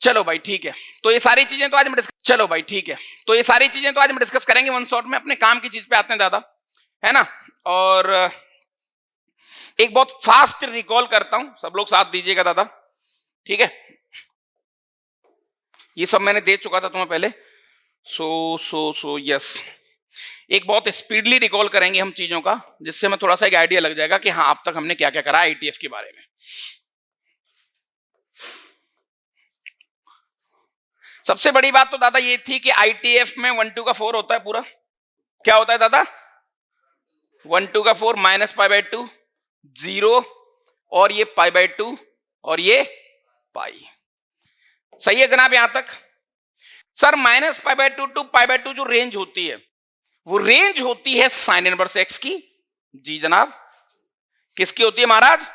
चलो भाई ठीक है, तो ये सारी चीजें तो आज हम चलो भाई ठीक है, तो ये सारी चीजें तो आज हम डिस्कस करेंगे वन शॉट में। अपने काम की चीज पे आते हैं दादा, है ना। और एक बहुत फास्ट रिकॉल करता हूं, सब लोग साथ दीजिएगा दादा, ठीक है। ये सब मैंने दे चुका था तुम्हें पहले, सो यस। एक बहुत स्पीडली रिकॉल करेंगे हम चीजों का, जिससे हमें थोड़ा सा एक आइडिया लग जाएगा कि हाँ अब तक हमने क्या क्या करा आईटीएफ के बारे में। सबसे बड़ी बात तो दादा ये थी कि आईटीएफ में 1 2 का 4 होता है पूरा। क्या होता है दादा? 1 2 का 4 माइनस पाई बाई 2 0 और ये पाई बाई 2 और ये पाई। सही है जनाब यहां तक? Sir minus pi by 2 to pi by 2 जो रेंज होती है वो रेंज होती है साइन इनवर्स एक्स की। जी जनाब, किसकी होती है महाराज?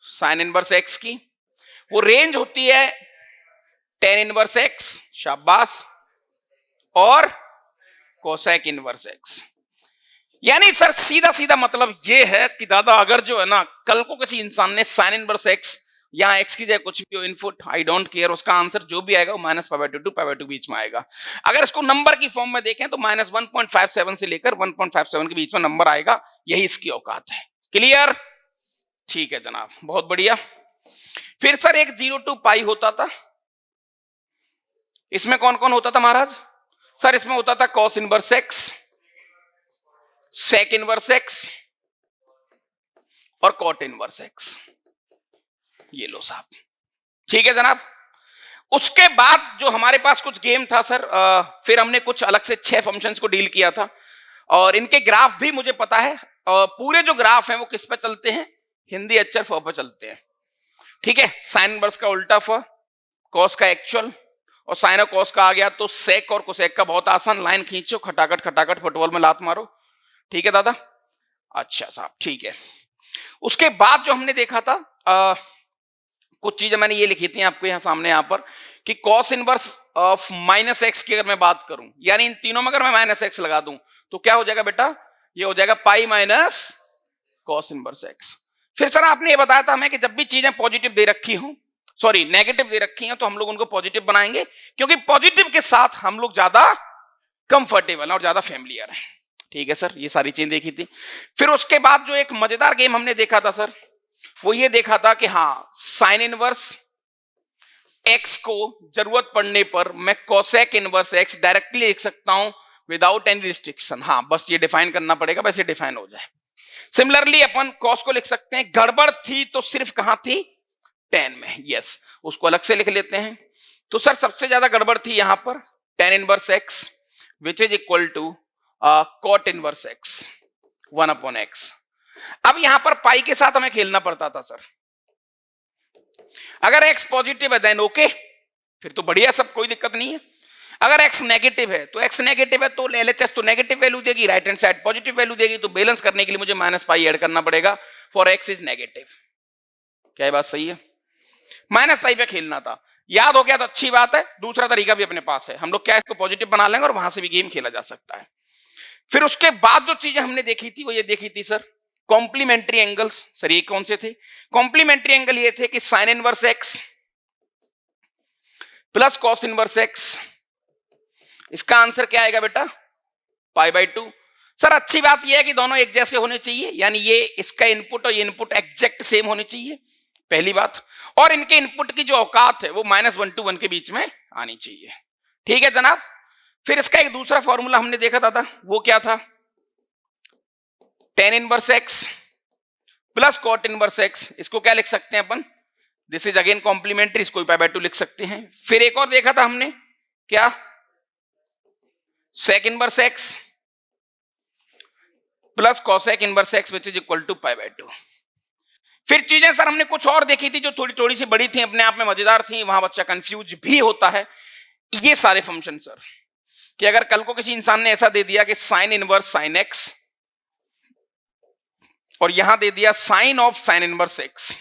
साइन इनवर्स एक्स की। वो रेंज होती है टेन इनवर्स एक्स, शाबाश, और कोसेक इनवर्स एक्स। यानी सर सीधा सीधा मतलब ये है कि दादा अगर जो है ना कल को किसी इंसान ने साइन इनवर्स एक्स या एक्स की जगह कुछ भी हो इनपुट, आई डोंट केयर, उसका आंसर जो भी आएगा वो minus pi by 2 to pi by 2 बीच में आएगा। अगर इसको नंबर की फॉर्म में देखें तो माइनस 1.57 से लेकर 1.57 के बीच में नंबर आएगा, यही इसकी औकात है। क्लियर? ठीक है जनाब, बहुत बढ़िया। फिर सर एक 0 टू पाई होता था, इसमें कौन कौन होता था महाराज? सर इसमें होता था cos inverse x, sec inverse x और कॉट इनवर्स एक्स। ये लो साहब, ठीक है जनाब। उसके बाद जो हमारे पास कुछ गेम था सर, फिर हमने कुछ अलग से 6 फंक्शंस को डील किया था और इनके ग्राफ भी मुझे पता है। पूरे जो ग्राफ हैं वो किस पे चलते हैं? हिंदी अक्षर फ पे चलते हैं, ठीक है। साइन इनवर्स का उल्टा फ, कॉस का एक्चुअल, और साइन और कॉस का आ गया तो सेक और कोसेक का। बहुत आसान, लाइन खींचो, खटाखट खटाखट फुटबॉल में लात मारो, ठीक है दादा। अच्छा साहब, ठीक है। उसके बाद जो हमने देखा था कुछ चीजें मैंने ये लिखी थी आपको यहाँ सामने यहाँ पर कि cos inverse of minus x की अगर मैं बात करूं, यानी इन तीनों में अगर मैं माइनस एक्स लगा दूं तो क्या हो जाएगा बेटा? ये हो जाएगा pi minus cos inverse x. फिर सर आपने ये बताया था हमें कि जब भी चीजें पॉजिटिव दे रखी हो, सॉरी नेगेटिव दे रखी हैं, तो हम लोग उनको पॉजिटिव बनाएंगे, क्योंकि पॉजिटिव के साथ हम लोग ज्यादा कंफर्टेबल और ज्यादा फैमिलियर हैं। ठीक है सर, ये सारी चीजें देखी थी। फिर उसके बाद जो एक मजेदार गेम हमने देखा था सर, वो ये देखा था कि हाँ साइन इनवर्स एक्स को जरूरत पड़ने पर मैं कोसेक इनवर्स एक्स डायरेक्टली लिख सकता हूं विदाउट एनी रिस्ट्रिक्शन। हाँ बस ये डिफाइन करना पड़ेगा, बस ये डिफाइन हो जाए। सिमिलरली अपन कॉस को लिख सकते हैं, गड़बड़ थी तो सिर्फ कहां थी? 10 में, यस, उसको अलग से लिख लेते हैं। तो सर सबसे ज्यादा गड़बड़ थी यहां पर tan inverse x which is equal to cot inverse x 1/x। अब यहां पर पाई के साथ हमें खेलना पड़ता था सर। अगर x पॉजिटिव है देन ओके, फिर तो बढ़िया, सब कोई दिक्कत नहीं है। अगर x नेगेटिव है तो x नेगेटिव है तो LHS तो नेगेटिव वैल्यू देगी, right hand side positive value देगी, तो बैलेंस करने के लिए मुझे माइनस पाई ऐड करना पड़ेगा फॉर x इज नेगेटिव। क्या ये बात सही है? माइनस पाई पे खेलना था, याद हो गया तो अच्छी बात है। दूसरा तरीका भी अपने पास है, हम लोग क्या इसको पॉजिटिव बना लेंगे और वहां से भी गेम खेला जा सकता है। फिर उसके बाद जो चीजें हमने देखी थी वो ये देखी थी सर कॉम्प्लीमेंट्री एंगल्स। सर ये कौन से थे? कॉम्प्लीमेंट्री एंगल ये थे कि sine inverse x plus cos inverse x, इसका आंसर क्या आएगा बेटा? पाई बाई 2। सर अच्छी बात यह है कि दोनों एक जैसे होने चाहिए, यानी ये इसका इनपुट और ये इनपुट एग्जैक्ट सेम होने चाहिए, पहली बात। और इनके इनपुट की जो औकात है वो -1 to 1 के बीच में आनी चाहिए। ठीक है जनाब। फिर इसका एक दूसरा फॉर्मूला हमने देखा था, वो क्या था? tan inverse x plus cot inverse x, इसको क्या लिख सकते हैं अपन? दिस इज अगेन कॉम्प्लीमेंट्री, इसको पाई बाई 2 लिख सकते हैं। फिर एक और देखा था हमने, क्या? Sec inverse x plus cosec inverse x which is equal to pi by 2। फिर चीजें सर हमने कुछ और देखी थी जो थोड़ी थोड़ी सी बड़ी थी, अपने आप में मजेदार थी, वहां बच्चा कंफ्यूज भी होता है। ये सारे फंक्शन सर कि अगर कल को किसी इंसान ने ऐसा दे दिया कि साइन इनवर्स साइन एक्स और यहां दे दिया sine of sine inverse x,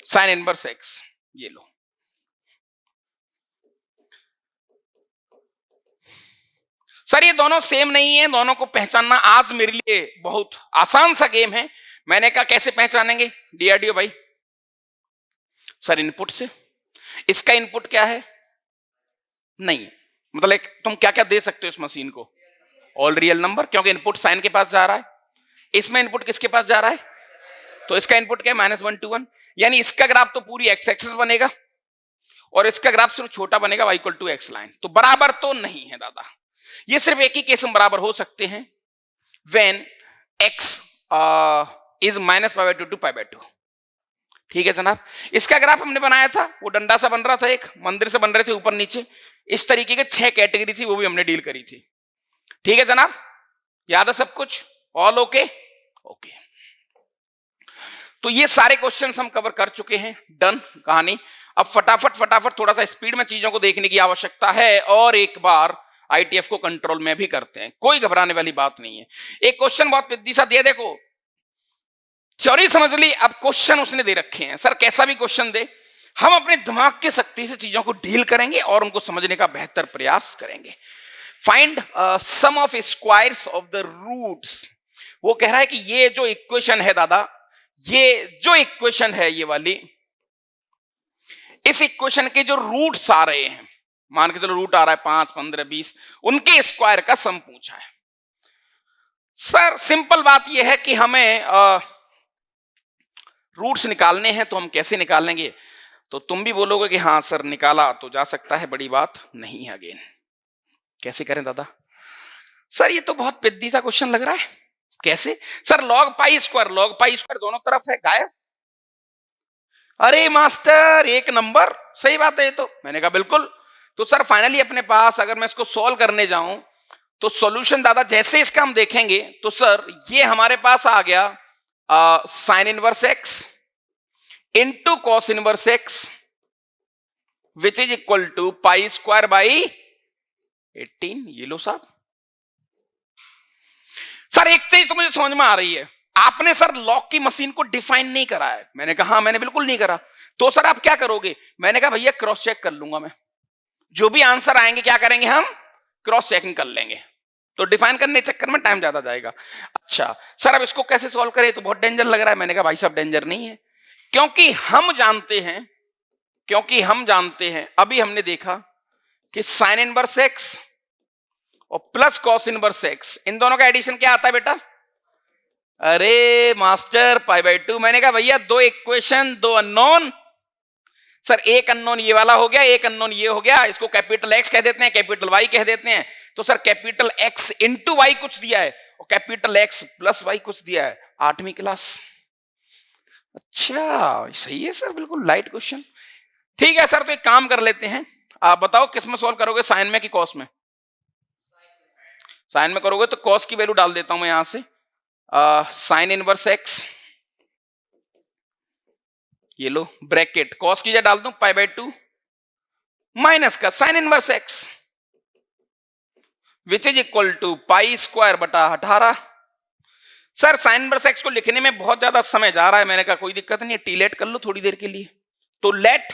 sine inverse x, ये लो। सर ये दोनों सेम नहीं है, दोनों को पहचानना आज मेरे लिए बहुत आसान सा गेम है। मैंने कहा कैसे पहचानेंगे डीआरडीओ भाई? सर इनपुट से। इसका इनपुट क्या है? नहीं, मतलब तुम क्या क्या दे सकते हो इस मशीन को? ऑल रियल नंबर, क्योंकि इनपुट साइन के पास जा रहा है। इसमें इनपुट किसके पास जा रहा है? तो इसका इनपुट क्या है? -1 to 1। यानी इसका ग्राफ तो पूरी एक्स एक्सिस बनेगा और इसका ग्राफ सिर्फ छोटा बनेगा y = x लाइन। तो बराबर तो नहीं है दादा, ये सिर्फ एक ही केस में बराबर हो सकते हैं, व्हेन x इज -π/2 to π/2। ठीक है जनाब, इसका ग्राफ हमने बनाया था, वो डंडा सा बन रहा था, एक मंदिर से बन रहे थे ऊपर नीचे, इस तरीके के 6 कैटेगरी थी, वो भी हमने डील करी थी। ठीक है जनाब, याद है सब कुछ? All okay? ओके। तो ये सारे क्वेश्चंस हम कवर कर चुके हैं, डन कहानी। अब फटाफट थोड़ा सा स्पीड में चीजों को देखने की आवश्यकता है और एक बार आईटीएफ को कंट्रोल में भी करते हैं, कोई घबराने वाली बात नहीं है। एक क्वेश्चन बहुत पिद्दी सा दिया, देखो थ्योरी समझ ली, अब क्वेश्चन उसने दे रखे हैं। सर कैसा भी क्वेश्चन दे, हम अपने दिमाग की शक्ति से चीजों को डील करेंगे और उनको समझने का बेहतर प्रयास करेंगे। Find sum of squares of the roots. वो कह रहा है कि ये जो इक्वेशन है दादा, ये जो इक्वेशन है ये वाली, इस इक्वेशन के जो रूट्स आ रहे हैं, मान के चलो रूट आ रहा है 5, 15, 20, उनके स्क्वायर का सम पूछा है। सर सिंपल बात यह है कि हमें रूट्स निकालने हैं, तो हम कैसे निकाल लेंगे? तो तुम भी बोलोगे कि हाँ सर निकाला तो जा सकता है, बड़ी बात नहीं है। अगेन कैसे करें दादा? सर ये तो बहुत पिद्दी सा क्वेश्चन लग रहा है। कैसे? सर log पाई स्क्वायर दोनों तरफ है, गायब। अरे मास्टर एक नंबर, सही बात है ये तो। मैंने कहा बिल्कुल। तो सर फाइनली अपने पास अगर मैं इसको सॉल्व करने जाऊं तो सॉल्यूशन दादा जैसे इसका हम देखेंगे तो सर ये हमारे पास आ गया sine inverse x into cos inverse x which is equal to pi square by 18। ये लो साहब। सर एक चीज तो मुझे समझ में आ रही है, आपने सर लॉग की मशीन को डिफाइन नहीं करा है। मैंने कहा हाँ मैंने बिल्कुल नहीं करा। तो सर आप क्या करोगे? मैंने कहा भैया क्रॉस चेक कर लूंगा मैं, जो भी आंसर आएंगे क्या करेंगे हम? क्रॉस चेकिंग कर लेंगे। तो डिफाइन करने के चक्कर में टाइम ज्यादा जाएगा। अच्छा सर अब इसको कैसे सॉल्व करें? तो बहुत डेंजर लग रहा है। मैंने कहा भाई साहब डेंजर नहीं है, क्योंकि हम जानते हैं अभी हमने देखा कि साइन इनवर्स x और प्लस कॉस इनवर्स x, इन दोनों का एडिशन क्या आता है बेटा? अरे मास्टर π/2। मैंने कहा भैया दो इक्वेशन, दो अननोन। सर एक अननोन ये वाला हो गया, एक अननोन ये हो गया, इसको कैपिटल X कह देते हैं, कैपिटल Y कह देते हैं। तो sir capital X into y कुछ दिया है और कैपिटल X प्लस वाई कुछ दिया है, 8वीं क्लास। अच्छा सही है सर, बिल्कुल लाइट क्वेश्चन। ठीक है सर, तो एक काम कर लेते हैं, आप बताओ किस में सॉल्व करोगे, साइन में कि कॉस में? साइन में करोगे तो कॉस की वैल्यू डाल देता हूं मैं यहां से, साइन इनवर्स x, ये लो ब्रैकेट, कॉस की जगह डाल दूं π/2 माइनस का sine inverse x which is equal to pi square बटा 18। सर साइन इनवर्स x को लिखने में बहुत ज्यादा समय जा रहा है। मैंने कहा कोई दिक्कत नहीं है, टी लेट कर लो थोड़ी देर के लिए। तो लेट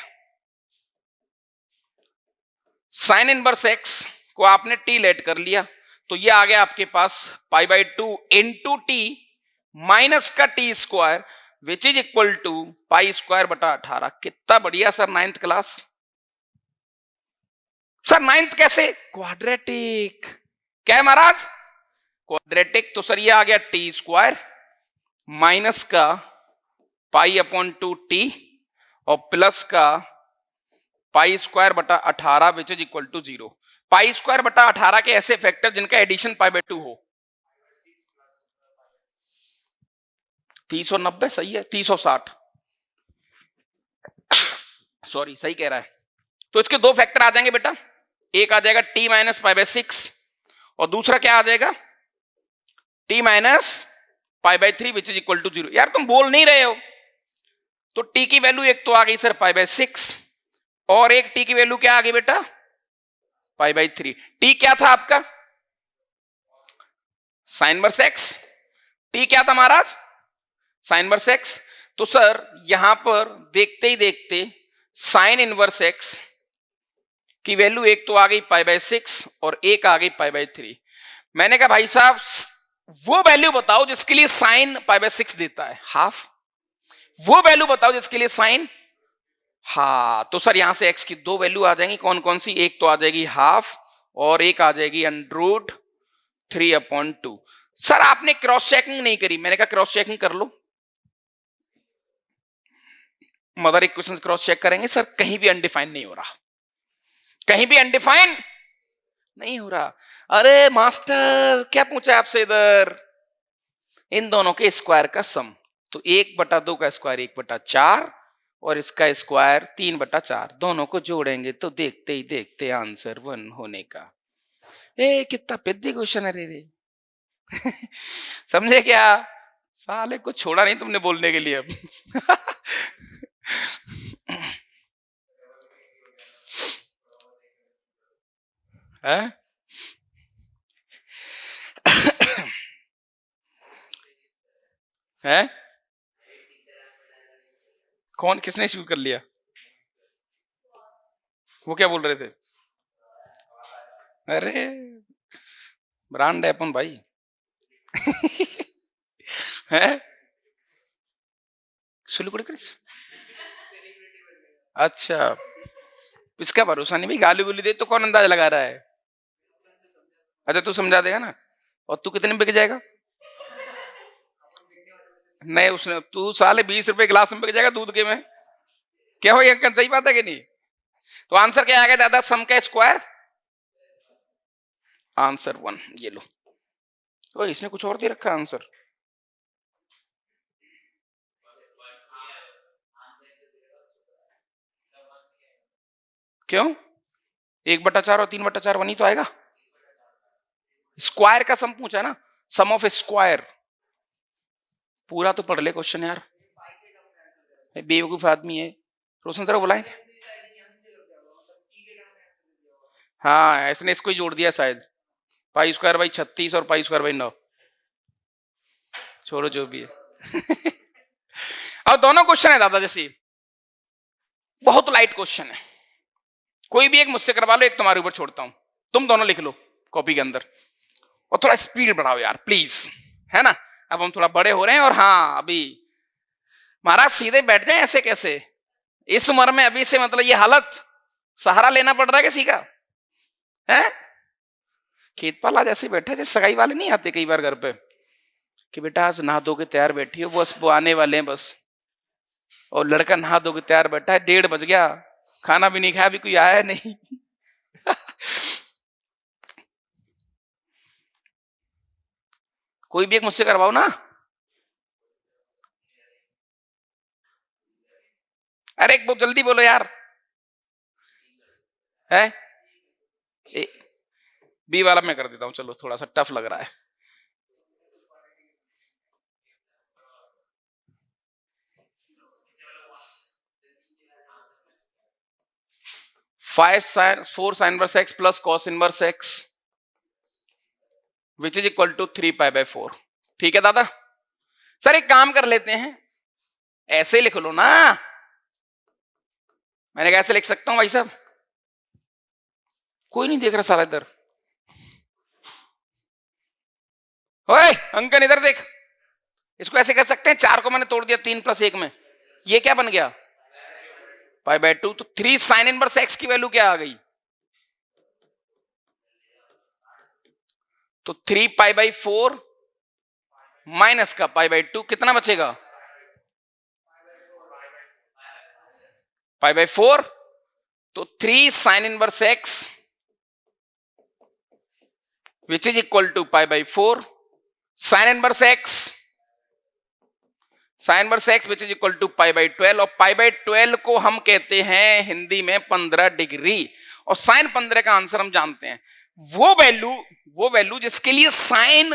साइन इनवर्स x को आपने टी लेट कर लिया, तो ये आ गया आपके पास π/2 इंटू टी माइनस का t square which is equal to pi square बटा 18। कितना बढ़िया sir, 9th class. Sir 9th कैसे? क्वाड्रेटिक। क्या है महाराज? क्वाड्रेटिक। तो सर ये आ गया टी स्क्वायर माइनस का π/2 टी और प्लस का पाई स्क्वायर बटा 18 which is equal to 0। Pi square बटा 18 के ऐसे फैक्टर जिनका एडिशन π/2 हो। 390 सही है, 360 सॉरी सही कह रहा है। तो इसके दो फैक्टर आ जाएंगे बेटा, एक आ जाएगा t माइनस π/6 और दूसरा क्या आ जाएगा t minus π/3 which is equal to 0। यार तुम बोल नहीं रहे हो। तो t की वैल्यू एक तो आ गई सर π/6 और एक t की वैल्यू क्या आ गई बेटा? π/3। t क्या था आपका? Sign inverse x। t क्या था महाराज? Sine inverse x। तो सर यहां पर देखते ही देखते साइन इनवर्स x की वैल्यू एक तो आ गई π/6 और एक आ गई π/3। मैंने कहा भाई साहब वो वैल्यू बताओ जिसके लिए साइन π/6 देता है हाफ, वो वैल्यू बताओ जिसके लिए साइन हाँ तो सर यहां से एक्स की दो वैल्यू आ जाएंगी, कौन कौन सी? एक तो आ जाएगी हाफ और एक आ जाएगी अंडर 3/2। सर आपने क्रॉस चेकिंग नहीं करी, मैंने कहा क्रॉस चेकिंग कर लो। मदर इक्वेशन क्रॉस चेक करेंगे सर, कहीं भी अनडिफाइंड नहीं हो रहा, कहीं भी अनडिफाइंड नहीं हो रहा। अरे मास्टर क्या पूछा आपसे इधर? इन दोनों के स्क्वायर का सम, तो 1/2 का स्क्वायर 1/4 और इसका स्क्वायर 3/4, दोनों को जोड़ेंगे तो देखते ही देखते आंसर 1 होने का। ए कितना पेद्दी क्वेश्चन है रे। समझे क्या? साले कुछ छोड़ा नहीं तुमने बोलने के लिए अब। है? है? कौन किसने शुरू कर लिया? वो क्या बोल रहे थे? अरे ब्रांड है अपन भाई। है? सुलकुड़ी क्रिस? अच्छा इसका भरोसा नहीं भाई, गाली गुली दे तो कौन अंदाजा लगा रहा है? अच्छा तू समझा देगा ना, और तू कितने में बिक जाएगा? नहीं उसने, तू साले 20 रुपए गिलास में बिक जाएगा दूध के में। क्या हो, ये सही बात है कि नहीं? तो आंसर क्या आ गया दादा? सम का स्क्वायर, आंसर 1। ये लो, ओ इसने कुछ और दे रखा है आंसर। क्यों? 1/4 और 3/4 1 ही तो आएगा। स्क्वायर का सम पूछा ना, सम ऑफ स्क्वायर। पूरा तो पढ़ ले क्वेश्चन यार, बेवकूफ आदमी है। रोशन सर को बुलाएं। हाँ इसने इसको ही जोड़ दिया शायद, π²/36 और π²/9। छोड़ो जो भी है। अब दोनों क्वेश्चन है दादा जैसे, बहुत लाइट क्वेश्चन है, कोई भी एक मुझसे करवा लो, एक तुम्हारे ऊपर छोड़ता हूं, तुम दोनों लिख लो कॉपी के अंदर, और थोड़ा स्पीड बढ़ाओ यार प्लीज, है ना? अब हम थोड़ा बड़े हो रहे हैं, और हाँ अभी महाराज सीधे बैठ जाए, ऐसे कैसे इस उम्र में अभी से, मतलब ये हालत, सहारा लेना पड़ रहा है किसी का? है खेत पाला जैसे बैठा, जैसे सगाई वाले नहीं आते कई बार घर पे, कि बेटा आज नहा धो के तैयार बैठी हो, बस वो आने वाले हैं बस, और लड़का नहा धो के तैयार बैठा है, 1:30 बज गया, खाना भी नहीं खाया, अभी कोई आया नहीं। कोई भी एक मुझसे करवाओ ना। अरे एक बहुत जल्दी बोलो यार। है? बी वाला मैं कर देता हूं, चलो थोड़ा सा टफ लग रहा है। 4 sin inverse x plus cos inverse x which is equal to 3π/4। ठीक है दादा? सर एक काम कर लेते हैं, ऐसे लिख लो ना। मैंने कैसे लिख सकता हूं भाई साहब? कोई नहीं देख रहा साला इधर। ओए अंकन इधर देख, इसको ऐसे कर सकते हैं, 4 को मैंने तोड़ दिया 3 + 1 में, ये क्या बन गया? π/2। तो 3 sin इनवर्स x की वैल्यू क्या आ गई? तो 3π/4 माइनस का π/2 कितना बचेगा? π/4। तो 3 sin inverse x which is equal to π/4 sin inverse x sin inverse x which is equal to π/12, और π/12 को हम कहते हैं हिंदी में 15 डिग्री, और साइन 15 का आंसर हम जानते हैं, वो वैल्यू जिसके लिए साइन,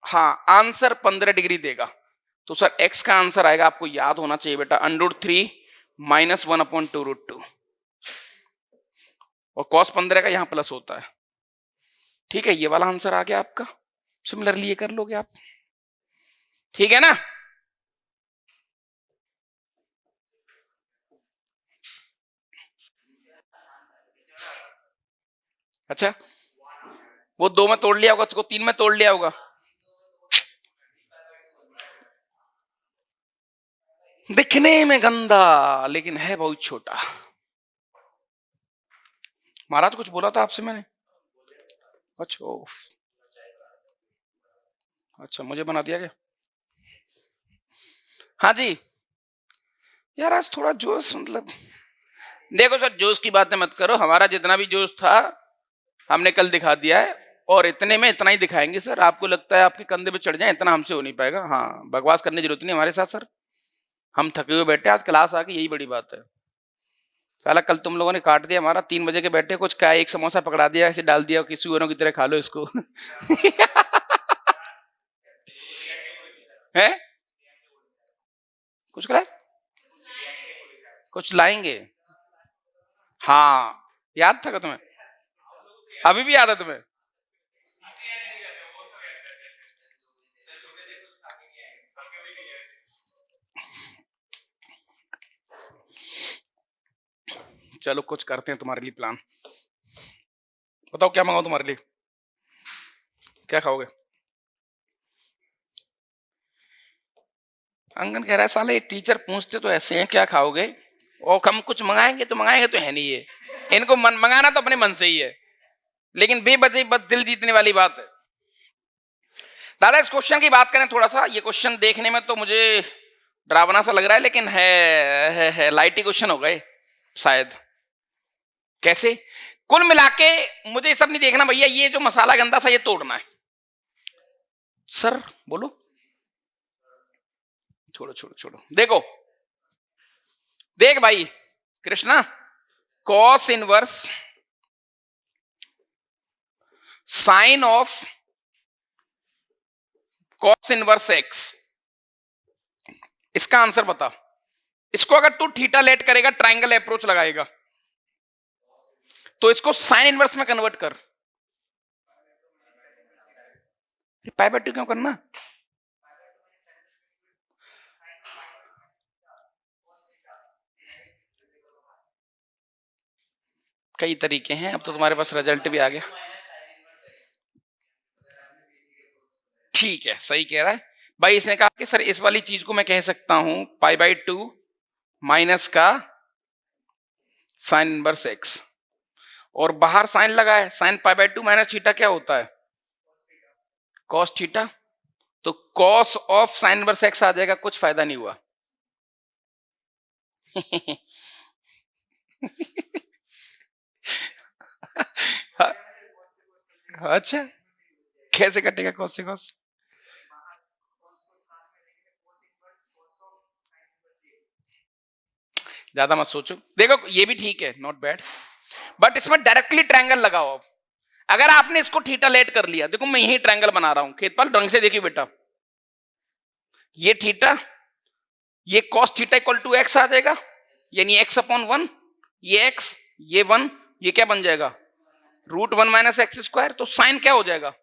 हाँ आंसर 15 डिग्री देगा। तो सर x का आंसर आएगा, आपको याद होना चाहिए बेटा, √3 - 1/2√2, और cos 15 का यहां प्लस होता है। ठीक है, ये वाला आंसर आ गया आपका, सिमिलरली ये कर लोगे आप, ठीक है ना? अच्छा वो 2 में तोड़ लिया होगा, उसको 3 में तोड़ लिया होगा। दिखने में गंदा लेकिन है बहुत छोटा। महाराज कुछ बोला था आपसे मैंने? अच्छा अच्छा, मुझे बना दिया क्या? हाँ जी यार, आज थोड़ा जोश, मतलब देखो सर, जोश की बातें मत करो। हमारा जितना भी जोश था हमने कल दिखा दिया है, और इतने में इतना ही दिखाएंगे सर। आपको लगता है आपके कंधे पे चढ़ जाए, इतना हमसे हो नहीं पाएगा। हाँ, बकवास करने की जरूरत नहीं हमारे साथ सर। हम थके हुए बैठे आज क्लास आके, यही बड़ी बात है। साला कल तुम लोगों ने काट दिया हमारा, 3 बजे के बैठे, कुछ क्या एक समोसा पकड़ा दिया, ऐसे डाल दिया किसी औरों की तरह, खा लो इसको। है कुछ करा, कुछ लाएंगे। हाँ, याद था क्या तुम्हें? अभी भी याद है तुम्हें? चलो कुछ करते हैं तुम्हारे लिए प्लान। बताओ क्या मंगाओ तुम्हारे लिए, क्या खाओगे? अंगन कह रहा है साले टीचर पूछते तो ऐसे हैं क्या खाओगे, और हम कुछ मंगाएंगे तो मंगाएंगे तो है नहीं ये। इनको मन मंगाना तो अपने मन से ही है, लेकिन बेबजे बस दिल जीतने वाली बात है। दादा इस क्वेश्चन की बात करें थोड़ा सा, ये क्वेश्चन देखने में तो मुझे डरावना सा लग रहा है, लेकिन है लाइट ही क्वेश्चन हो गए शायद। कैसे? कुल मिला के मुझे ये सब नहीं देखना भैया, ये जो मसाला गंदा सा ये तोड़ना है। सर बोलो। छोड़ो छोड़ो छोड़ो, देखो देख भाई Krishna, cos inverse sign of cos inverse x, इसका आंसर बता। इसको अगर तू थीटा लेट करेगा, ट्रायंगल अप्रोच लगाएगा, तो इसको साइन इनवर्स में कन्वर्ट कर। पाई बाय 2 क्यों करना? कई तरीके हैं, अब तो तुम्हारे पास रिजल्ट भी आ गया। ठीक है, सही कह रहा है भाई। इसने कहा कि सर इस वाली चीज को मैं कह सकता हूं पाई बाय 2 माइनस का साइन इनवर्स एक्स, और बाहर साइन लगा है, sine pi by 2 minus theta क्या होता है? Cos theta. तो cos of sine inverse x आ जाएगा, कुछ फायदा नहीं हुआ। अच्छा, कैसे कटेगा कॉस से कॉस? ज्यादा मत सोचो, देखो ये भी ठीक है, नॉट बैड, बट इसमें डायरेक्टली ट्रायंगल लगाओ। अब अगर आपने इसको थीटा लेट कर लिया, देखो मैं यही ट्रायंगल बना रहा हूं, खेतपाल ढंग से देखिए बेटा, ये थीटा, ये cos theta equal to x आ जाएगा, यानी एक्स अपॉन 1, ये एक्स, ये 1, ये क्या बन जाएगा? Root 1 minus x square. तो साइन क्या हो जाएगा?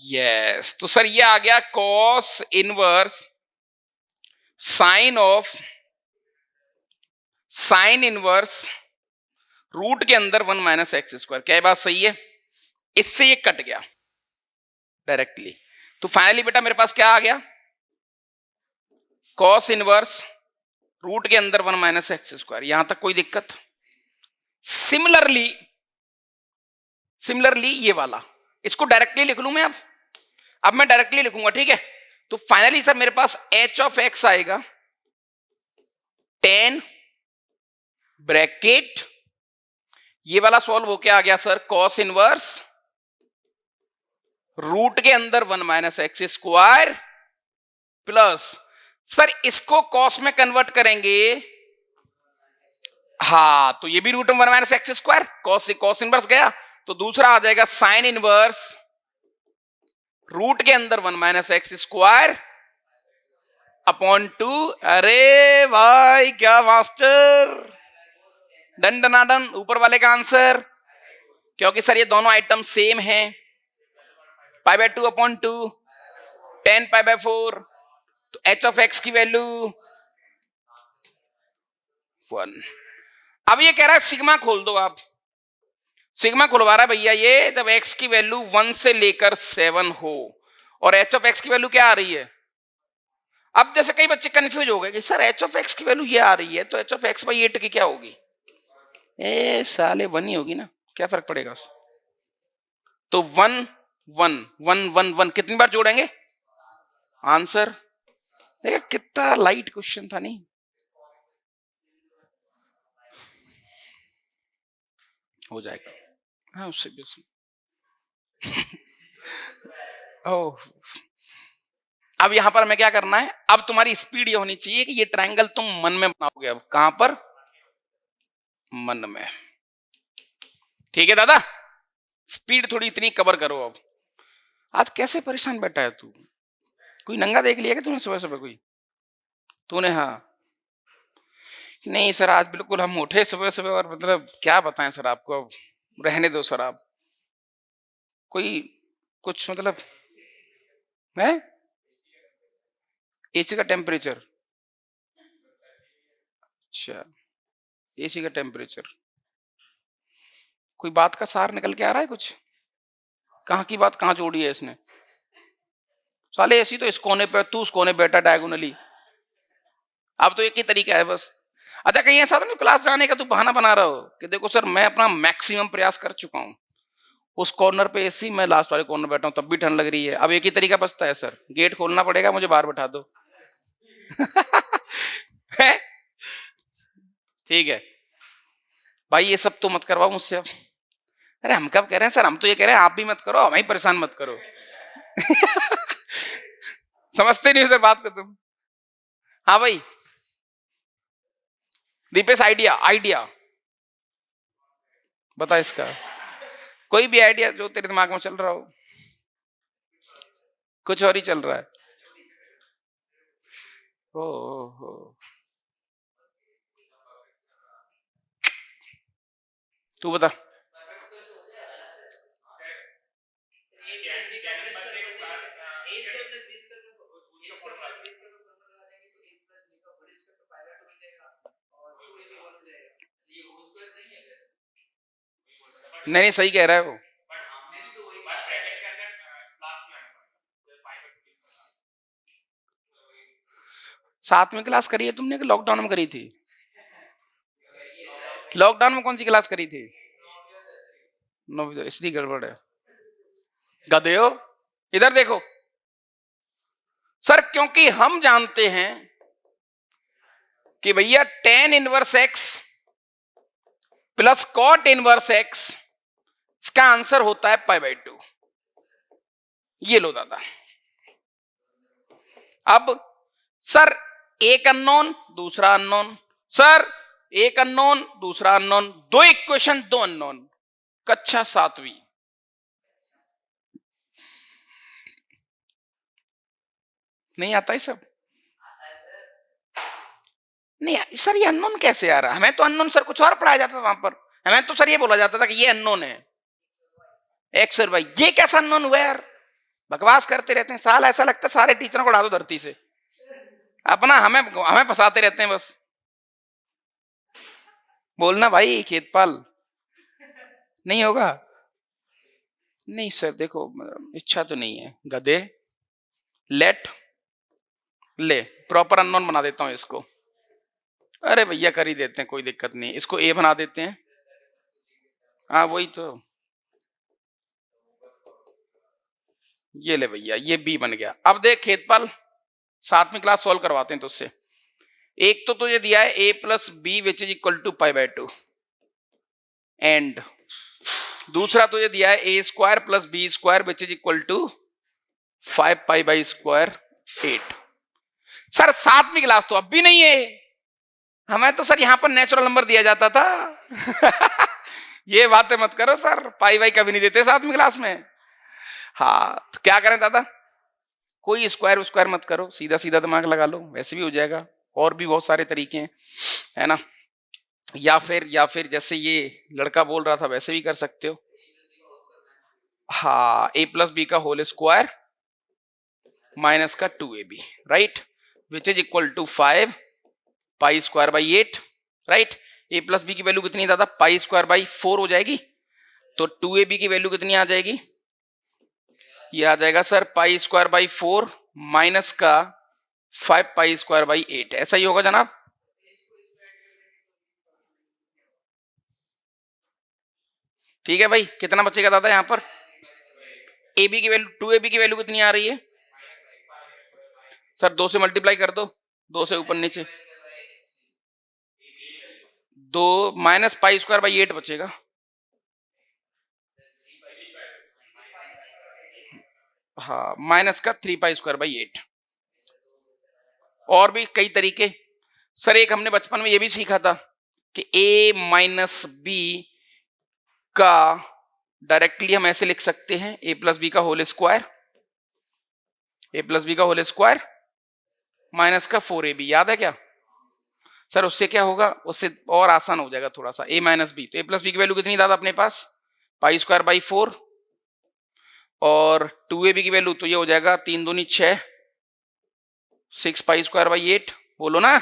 यस, तो सर ये आ गया cos inverse sine inverse root के अंदर 1 माइनस एक्स स्क्वायर। क्या बात सही है? इससे ये कट गया डायरेक्टली। तो फाइनली बेटा मेरे पास क्या आ गया? कॉस इनवर्स रूट के अंदर 1 माइनस एक्स स्क्वायर। यहां तक कोई दिक्कत? सिमिलरली ये वाला, इसको डायरेक्टली लिख लूं मैं। अब मैं डायरेक्टली लिखूंगा, ठीक है? तो फाइनली सर मेरे पास एच ऑफ एक्स आएगा 10 ब्रैकेट, ये वाला सॉल्व होके आ गया सर कॉस इनवर्स रूट के अंदर 1 minus x square plus, sir इसको कॉस में कन्वर्ट करेंगे, हाँ तो ये भी root 1 minus x square, cos से कॉस इनवर्स गया, तो दूसरा आ जाएगा साइन इनवर्स रूट के अंदर 1 माइनस एक्स स्क्वायर अपॉन 2। अरे भाई क्या मास्टर, डन डना डन, ऊपर वाले का आंसर। क्योंकि सर ये दोनों आइटम सेम है, पाई बाय 2 अपॉन 2, 10 पाई बाय 4, तो एच ऑफ एक्स की वैल्यू 1। अब ये कह रहा है सिग्मा खोल दो आप, सिग्मा खुलवा रहा है भैया ये जब एक्स की वैल्यू 1 से लेकर 7 हो, और एच ऑफ एक्स की वैल्यू क्या आ रही है? अब जैसे कई बच्चे कंफ्यूज हो गए कि सर एच ऑफ एक्स की वैल्यू ये आ रही है तो एच ऑफ एक्स बाई 8 की क्या होगी? ए साले 1 ही होगी ना, क्या फर्क पड़ेगा उस? तो 1 1 1 1 1 कितनी बार जोड़ेंगे? आंसर देखा कितना लाइट क्वेश्चन था नहीं? हो जाएगा। हाँ उससे भी ओह, अब यहां पर हमें क्या करना है? अब तुम्हारी स्पीड ये होनी चाहिए कि ये ट्रायंगल तुम मन में बनाओगे। अब कहां पर? मन में। ठीक है दादा, स्पीड थोड़ी इतनी कवर करो। अब आज कैसे परेशान बैठा है तू? कोई नंगा देख लिया क्या तूने सुबह सुबह कोई? तूने? हाँ नहीं सर, आज बिल्कुल हम उठे सुबह सुबह और मतलब क्या बताएं सर आपको, अब रहने दो सर आप। कोई कुछ मतलब है? एसी का टेम्परेचर? अच्छा, एसी का टेम्परेचर। कोई बात का सार निकल के आ रहा है कुछ? कहाँ की बात कहाँ जोड़ी है इसने? साले एसी तो इस कोने पे, तू उस कोने बैठा डायगोनली। अब तो एक ही तरीका है बस। अच्छा कहीं ऐसा तो नहीं क्लास जाने का तू बहाना बना रहा हो कि देखो सर मैं अपना मैक्सिमम प्रयास कर चुका हूँ, उस कॉर्नर पे एसी, मैं लास्ट वाले कॉर्नर बैठा हूँ तब भी ठंड लग रही है। अब एक ही तरीका बचता है सर, गेट खोलना पड़ेगा, मुझे बाहर बैठा दो। है? ठीक है भाई, ये सब तो मत करवाओ मुझसे अब। अरे हम कब कह रहे हैं सर, हम तो ये कह रहे हैं आप भी मत करो, हमें ही परेशान मत करो। समझते नहीं हो सर बात को तुम। हाँ भाई दीपेश, आइडिया आइडिया बता इसका, कोई भी आइडिया जो तेरे दिमाग में चल रहा हो। कुछ और ही चल रहा है। हो तू बता। नहीं नहीं सही कह रहा है वो। साथ में क्लास करी है तुमने कि लॉकडाउन में करी थी? लॉकडाउन में कौन सी क्लास करी थी? इसलिए गड़बड़ है। गधे हो, इधर देखो सर, क्योंकि हम जानते हैं कि भैया tan inverse x plus cot inverse x, इसका आंसर होता है पाई बाई 2। ये लो दादा। अब सर एक अननोन दूसरा अननोन, सर एक अननोन दूसरा अननोन, दो इक्वेशन दो अननोन, कक्षा 7वीं। नहीं आता है सब? नहीं सर ये अननोन कैसे आ रहा है? हमें तो अननोन सर कुछ और पढ़ाया जाता था वहां पर। हमें तो सर ये बोला जाता था कि ये अननोन है एक्स और वाई। ये कैसा अननोन हुआ यार? बकवास करते रहते हैं साल, ऐसा लगता है सारे टीचरों को उड़ा दो धरती से, अपना हमें हमें फंसाते रहते हैं बस। बोलना भाई खेतपाल। नहीं होगा? नहीं सर देखो, इच्छा तो नहीं है गधे। लेट ले प्रॉपर अननोन बना देता हूं इसको। अरे भैया कर ही देते हैं, कोई दिक्कत नहीं, इसको ए बना देते हैं। हाँ वही तो, ये ले भैया ये बी बन गया। अब देख खेतपाल, 7वीं क्लास सॉल्व करवाते हैं तुझसे। एक तो तुझे दिया है a plus b which is equal to pi by 2, and दूसरा तुझे दिया है a square plus b square which is equal to 5 pi by square 8। Sir 7वीं क्लास तो अब भी नहीं है, हमें तो सर यहां पर नेचुरल नंबर दिया जाता था। ये बातें मत करो सर, पाई बाई कभी नहीं देते 7वीं क्लास में। हाँ तो क्या करें दादा, कोई स्क्वायर स्क्वायर मत करो, सीधा सीधा दिमाग लगा लो, वैसे भी हो जाएगा। और भी बहुत सारे तरीके हैं, है ना? या फिर जैसे ये लड़का बोल रहा था वैसे भी कर सकते हो। हाँ a प्लस बी का होल स्क्वायर माइनस का 2ab, right, which is equal to 5 pi square by 8, right. a plus b की वैल्यू कितनी है दादा? पाई स्क्वायर बाई 4 हो जाएगी, तो 2ab की वैल्यू कितनी आ जाएगी? ये आ जाएगा sir pi square by 4 minus का 5 पाई स्क्वायर बाई 8, ऐसा ही होगा जनाब। ठीक है भाई, कितना बचेगा दादा यहाँ पर? ए बी की वैल्यू, 2ab की वैल्यू कितनी आ रही है सर? 2 से मल्टीप्लाई कर दो, 2 से ऊपर नीचे, 2 माइनस पाई स्क्वायर बाई 8 बचेगा। हाँ, माइनस का 3 पाई स्क्वायर बाई 8। और भी कई तरीके सर, एक हमने बचपन में ये भी सीखा था कि a माइनस बी का डायरेक्टली हम ऐसे लिख सकते हैं a प्लस बी का whole square, a plus b का होल स्क्वायर माइनस का 4ab, याद है क्या सर? उससे क्या होगा, उससे और आसान हो जाएगा थोड़ा सा। a माइनस बी, तो a प्लस बी की वैल्यू कितनी दादा अपने पास? पाई स्क्वायर बाई 4, और 2ab की वैल्यू तो ये हो जाएगा 3 दूनी 6, 6 पाई स्क्वायर बाई 8, बोलो ना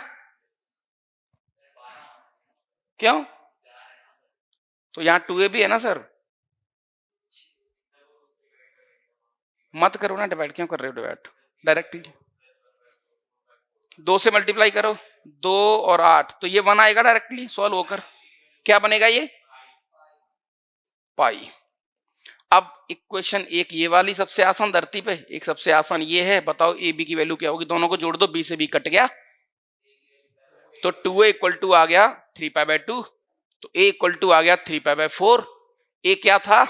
क्यों? तो यहां 2ab है ना सर, मत करो ना डिवाइड, क्यों कर रहे हो डिवाइड? डायरेक्टली 2 से मल्टीप्लाई करो, 2 और 8, तो ये 1 आएगा डायरेक्टली सॉल्व होकर। क्या बनेगा ये? पाई। अब इक्वेशन एक ये वाली सबसे आसान धरती पे, एक सबसे आसान ये है, बताओ ए बी की वैल्यू क्या होगी? दोनों को जोड़ दो, बी से बी कट गया, तो 2a इक्वल टू आ गया 3 पाई बाय 2, तो a इक्वल टू आ गया 3 पाई बाय 4। ए क्या था?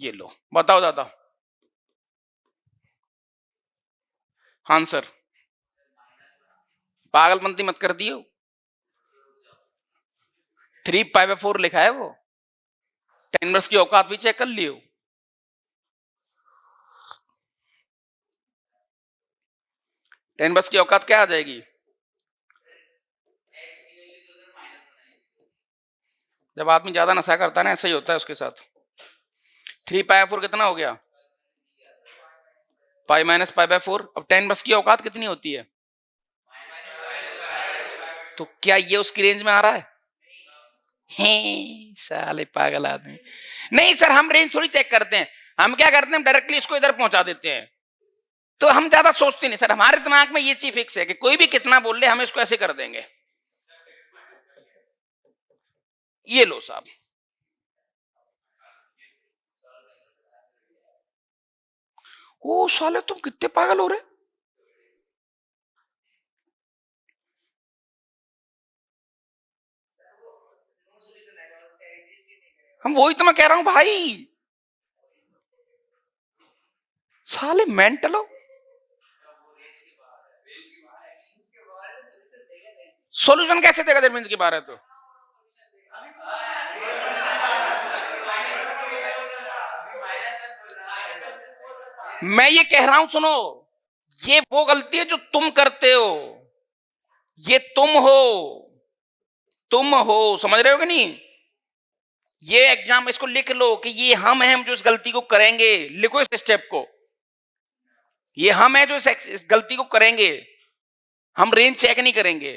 ये लो, बताओ दादा। हाँ सर, पागलपंती मत कर दियो, 3 पाई बाय 4 लिखा है वो, 10 इनवर्स की औकात भी चेक कर लियो। टेन इनवर्स की औकात क्या आ जाएगी? जब आदमी ज्यादा नशा करता है ना, ऐसा ही होता है उसके साथ। 3 पाई बाय 4 कितना हो गया? Pi minus pi by 4। अब 10 इनवर्स की औकात कितनी होती है? तो क्या ये उसकी रेंज में आ रहा है? साले पागल आदमी। नहीं सर, हम रेंज थोड़ी चेक करते हैं, हम क्या करते हैं, हम डायरेक्टली इसको इधर पहुंचा देते हैं। तो हम ज्यादा सोचते नहीं सर, हमारे दिमाग में ये चीज फिक्स है कि कोई भी कितना बोल ले हम इसको ऐसे कर देंगे। ये लो साहब, ओ साले तुम कितने पागल हो रहे। हम वही तो मैं कह रहा हूं भाई, साले मेंटल हो। सॉल्यूशन कैसे देगा जब रेंज के बाहर है तो? मैं ये कह रहा हूं सुनो, ये वो गलती है जो तुम करते हो, ये तुम हो, समझ रहे हो कि नहीं? ये एग्जाम इसको लिख लो कि ये हम हैं जो इस गलती को करेंगे, लिखो इस स्टेप को, ये हम हैं जो इस गलती को करेंगे, हम रेंज चेक नहीं करेंगे।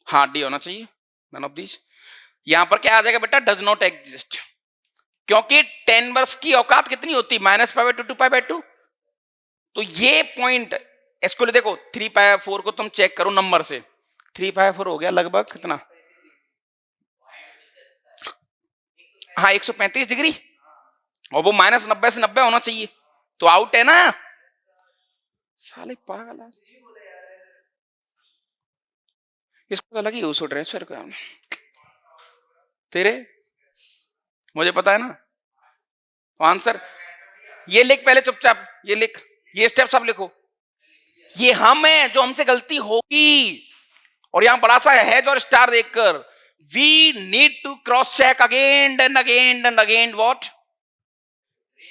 हाँ, डी होना चाहिए, नन ऑफ दीज। यहां पर क्या आ जाएगा बेटा? डज नॉट एग्जिस्ट, क्योंकि 10 इनवर्स की औकात कितनी होती है? Minus pi by 2 2 pi by 2। तो ये पॉइंट इसको ले देखो, 3 पाई बाय 4 को तुम चेक करो नंबर से, 3 पाई बाय 4 हो गया लगभग कितना? हाँ, 135 डिग्री, और वो माइनस 90 से 90 होना चाहिए, तो आउट है ना। साले पागल, इसको तो लगी उसको ट्रांसफर का तेरे, मुझे पता है ना आंसर। ये लिख पहले चुपचाप, ये लिख, ये स्टेप सब लिखो। ये हम है जो हमसे गलती होगी, और यहां बड़ा सा है और स्टार देखकर, we need to cross check again and again and again what?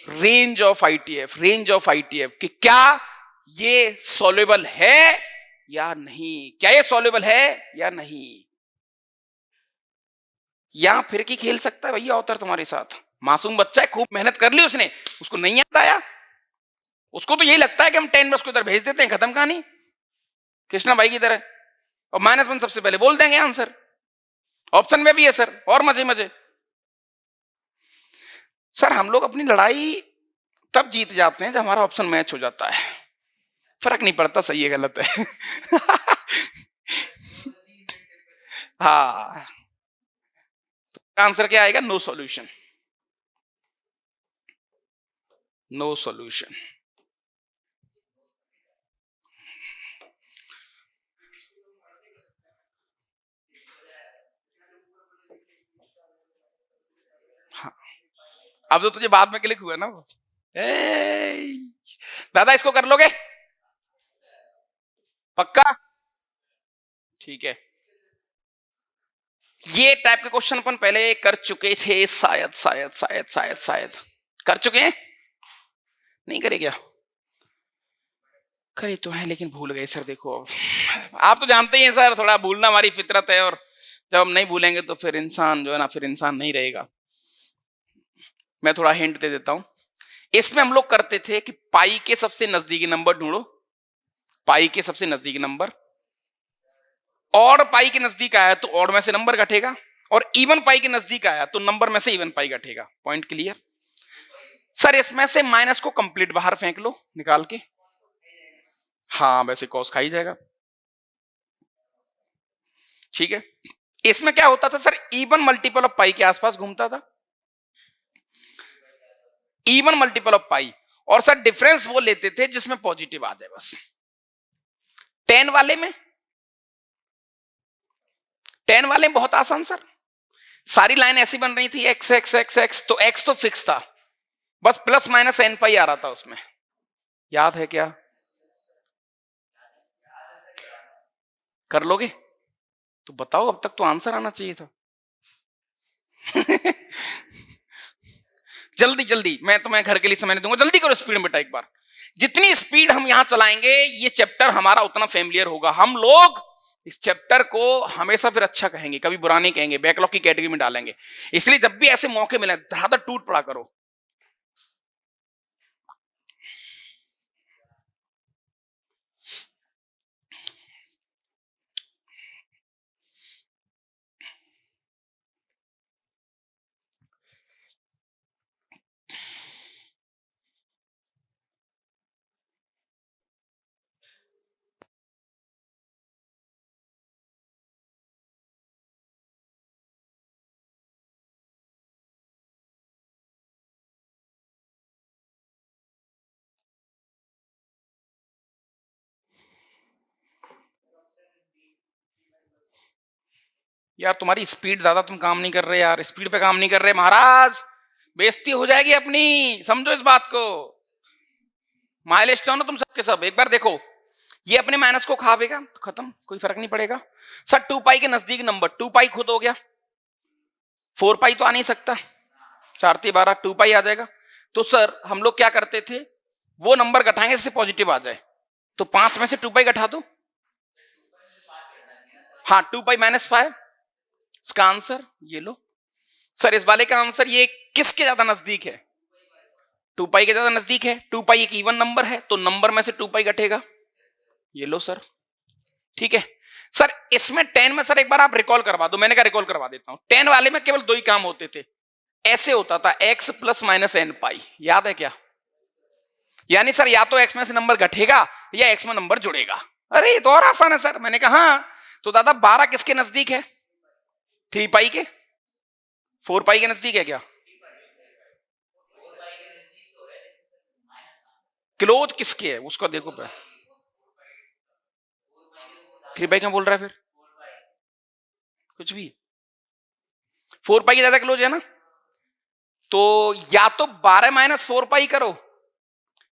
Range of ITF, range of ITF, कि क्या ये सॉल्युबल है या नहीं, क्या ये सॉल्युबल है या नहीं। यहां फिर की खेल सकता है भैया ऑथर तुम्हारे साथ, मासूम बच्चा है, खूब मेहनत कर ली उसने, उसको नहीं याद आया, उसको तो यही लगता है कि हम 10 बस को इधर भेज देते हैं, खत्म कहानी, कृष्णा भाई की तरह, और -1 सबसे पहले बोल देंगे आंसर। ऑप्शन में भी है सर, और मजे मजे। सर हम लोग अपनी लड़ाई तब जीत जाते हैं जब हमारा ऑप्शन मैच हो जाता है, फर्क नहीं पड़ता सही है गलत है। हाँ, आंसर क्या आएगा? No solution, no solution. हाँ, अब तो तुझे बाद में क्लिक हुआ ना वो। दादा इसको कर लोगे पक्का? ठीक है, ये टाइप के क्वेश्चन अपन पहले कर चुके थे शायद शायद शायद शायद शायद कर चुके हैं, नहीं करे क्या? करे तो है लेकिन भूल गए सर। देखो अब आप तो जानते ही हैं सर, थोड़ा भूलना हमारी फितरत है, और जब हम नहीं भूलेंगे तो फिर इंसान जो है ना, फिर इंसान नहीं रहेगा। मैं थोड़ा हिंट दे देता हूं। इसमें हम लोग करते थे कि पाई के सबसे नजदीकी नंबर ढूंढो, पाई के सबसे नजदीकी नंबर, और पाई के नजदीक आया तो और में से नंबर घटेगा, और इवन पाई के नजदीक आया तो नंबर में से इवन पाई घटेगा। Point clear? सर इसमें से माइनस को कंप्लीट बाहर फेंक लो निकाल के। हाँ वैसे कॉस खा ही जाएगा, ठीक है। इसमें क्या होता था सर, इवन मल्टीपल ऑफ पाई के आसपास घूमता था, इवन मल्टीपल ऑफ पाई, और सर डिफरेंस वो लेते थे जिसमें पॉजिटिव आ जाए बस। 10 वाले में, 10 वाले में बहुत आसान सर, सारी लाइन ऐसी बन रही थी एक्स एक्स एक्स एक्स, तो एक्स तो फिक्स था, बस प्लस माइनस एन पाई आ रहा था उसमें। याद है क्या? कर लोगे तो बताओ, अब तक तो आंसर आना चाहिए था। जल्दी जल्दी, मैं तुम्हें घर के लिए समय नहीं दूंगा, जल्दी करो, स्पीड में बेटा। एक बार जितनी स्पीड हम यहां चलाएंगे ये चैप्टर हमारा उतना फेमिलियर होगा, हम लोग इस चैप्टर को हमेशा फिर अच्छा कहेंगे, कभी बुरा नहीं कहेंगे, बैकलॉग की कैटेगरी में डालेंगे। इसलिए जब भी ऐसे मौके मिले धड़ाधड़ टूट पड़ा करो। यार तुम्हारी स्पीड ज्यादा, तुम काम नहीं कर रहे यार, स्पीड पे काम नहीं कर रहे महाराज, बेइज्जती हो जाएगी अपनी, समझो इस बात को। माइलस्टोन हो तुम सबके सब। एक बार देखो, ये अपने माइनस को खावेगा तो खत्म, कोई फर्क नहीं पड़ेगा। सर 2 पाई के नजदीक नंबर, 2 पाई खुद हो गया, 4 पाई तो आ नहीं सकता, 4×3=12, 2 पाई आ जाएगा। तो सर हम लोग क्या करते थे, वो नंबर घटाएंगे जिससे पॉजिटिव आ जाए, तो 5 में से 2 पाई घटा दो। हाँ 2 पाई -5, इसका आंसर ये लो। सर इस वाले का आंसर ये किसके ज्यादा नजदीक है? 2 पाई के ज्यादा नजदीक है। 2 पाई एक इवन नंबर है तो नंबर में से 2 पाई घटेगा, ये लो सर, ठीक है। सर इसमें 10 में सर एक बार आप रिकॉल करवा दो, मैंने कहा रिकॉल करवा देता हूं। 10 वाले में केवल 2 ही काम होते थे, ऐसे होता था x प्लस माइनस एन पाई, याद है क्या? यानी सर या तो x में से नंबर घटेगा या x में नंबर जुड़ेगा। अरे ये तो और आसान है सर। मैंने कहा हाँ, तो दादा 12 किसके नजदीक है? 3 पाई के? 4 पाई के नजदीक है क्या? क्लोज किसके है उसका देखो पे। 3 पाई क्या बोल रहा है फिर? कुछ भी, 4 पाई के ज्यादा क्लोज है ना, तो या तो 12 - 4 पाई करो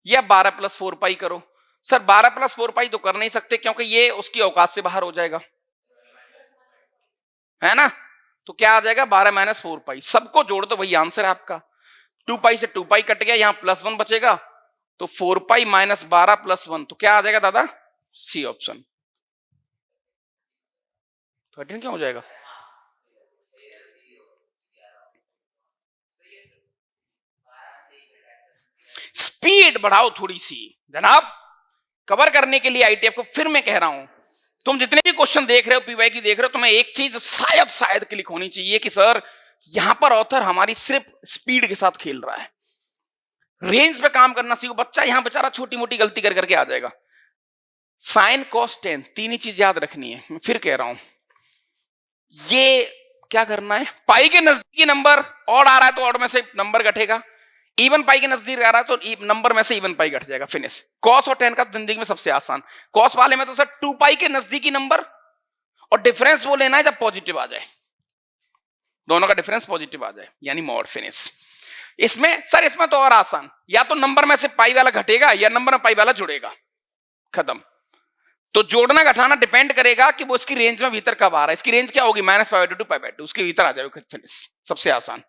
या 12 + 4 पाई करो। सर 12 + 4 पाई तो कर नहीं सकते क्योंकि ये उसकी औकात से बाहर हो जाएगा, है ना। तो क्या आ जाएगा? 12 - 4 पाई, सबको जोड़ दो, वही आंसर है आपका। 2 पाई से 2 पाई कट गया, यहां +1 बचेगा, तो 4 पाई - 12 + 1, तो क्या आ जाएगा दादा? C option. 13 क्यों हो जाएगा? स्पीड बढ़ाओ थोड़ी सी जनाब, कवर करने के लिए आईटीएफ को फिर मैं कह रहा हूं, तुम जितने भी क्वेश्चन देख रहे हो, पीवाई की देख रहे हो, तुम्हें एक चीज शायद शायद क्लिक होनी चाहिए कि सर यहां पर ऑथर हमारी सिर्फ स्पीड के साथ खेल रहा है। रेंज पे काम करना सीखो, बच्चा यहां बेचारा छोटी मोटी गलती कर करके आ जाएगा। साइन कॉस टेन, तीन ही चीज याद रखनी है, मैं फिर कह रहा हूं। ये क्या करना है, पाई के नजदीकी नंबर ऑड आ रहा है तो ऑड में से नंबर घटेगा, इवन पाई के नजदीक आ रहा है तो नंबर में से इवन पाई घट जाएगा, फिनिश। कॉस और टेन का जिंदगी में सबसे आसान। कॉस वाले में तो सर 2 पाई के नजदीकी नंबर और डिफरेंस वो लेना है जब पॉजिटिव आ जाए, दोनों का डिफरेंस पॉजिटिव आ जाए, यानी मॉड, फिनिश। इसमें सर इसमें तो और आसान, या तो नंबर में से पाई वाला घटेगा या नंबर में पाई वाला जुड़ेगा, खत्म। तो जोड़ना घटाना डिपेंड करेगा कि वो इसकी रेंज में भीतर कब आ रहा है। इसकी रेंज क्या होगी, -π/2 to π/2, उसके भीतर आ जाएगा, फिनिश, सबसे आसान।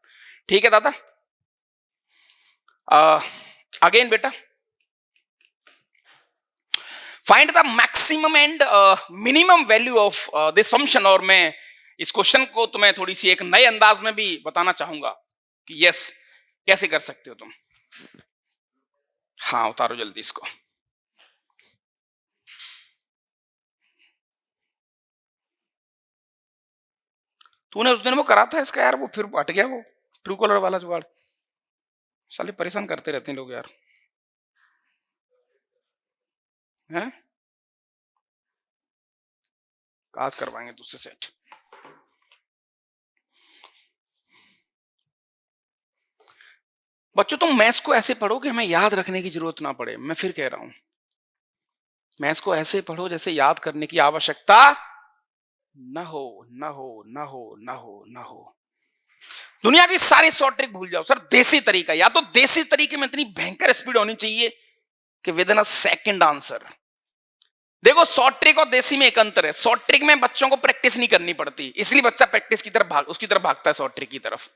ठीक है दादा। अगेन बेटा, find the maximum and minimum value of this function. और मैं इस क्वेश्चन को तुम्हें थोड़ी सी एक नए अंदाज में भी बताना चाहूंगा कि यस कैसे कर सकते हो तुम। हाँ उतारो जल्दी इसको। तूने उस दिन वो करा था इसका यार, वो फिर हट गया वो ट्रू कलर वाला जुगाड़। साले परेशान करते रहते हैं लोग यार, हैं? आज करवाएंगे तुझसे सेट। बच्चों तुम मैथ्स को ऐसे पढ़ो कि हमें याद रखने की जरूरत ना पड़े। मैं फिर कह रहा हूं, मैथ्स को ऐसे पढ़ो जैसे याद करने की आवश्यकता न हो, न हो, न हो, न हो, न हो। दुनिया की सारी शॉर्ट ट्रिक भूल जाओ सर, देसी तरीका, या तो देसी तरीके में इतनी भयंकर स्पीड होनी चाहिए कि with in a second answer. देखो शॉर्ट ट्रिक और देसी में एक अंतर है, शॉर्ट ट्रिक में बच्चों को प्रैक्टिस नहीं करनी पड़ती, इसलिए बच्चा प्रैक्टिस की तरफ उसकी तरफ भागता है, शॉर्ट ट्रिक की तरफ।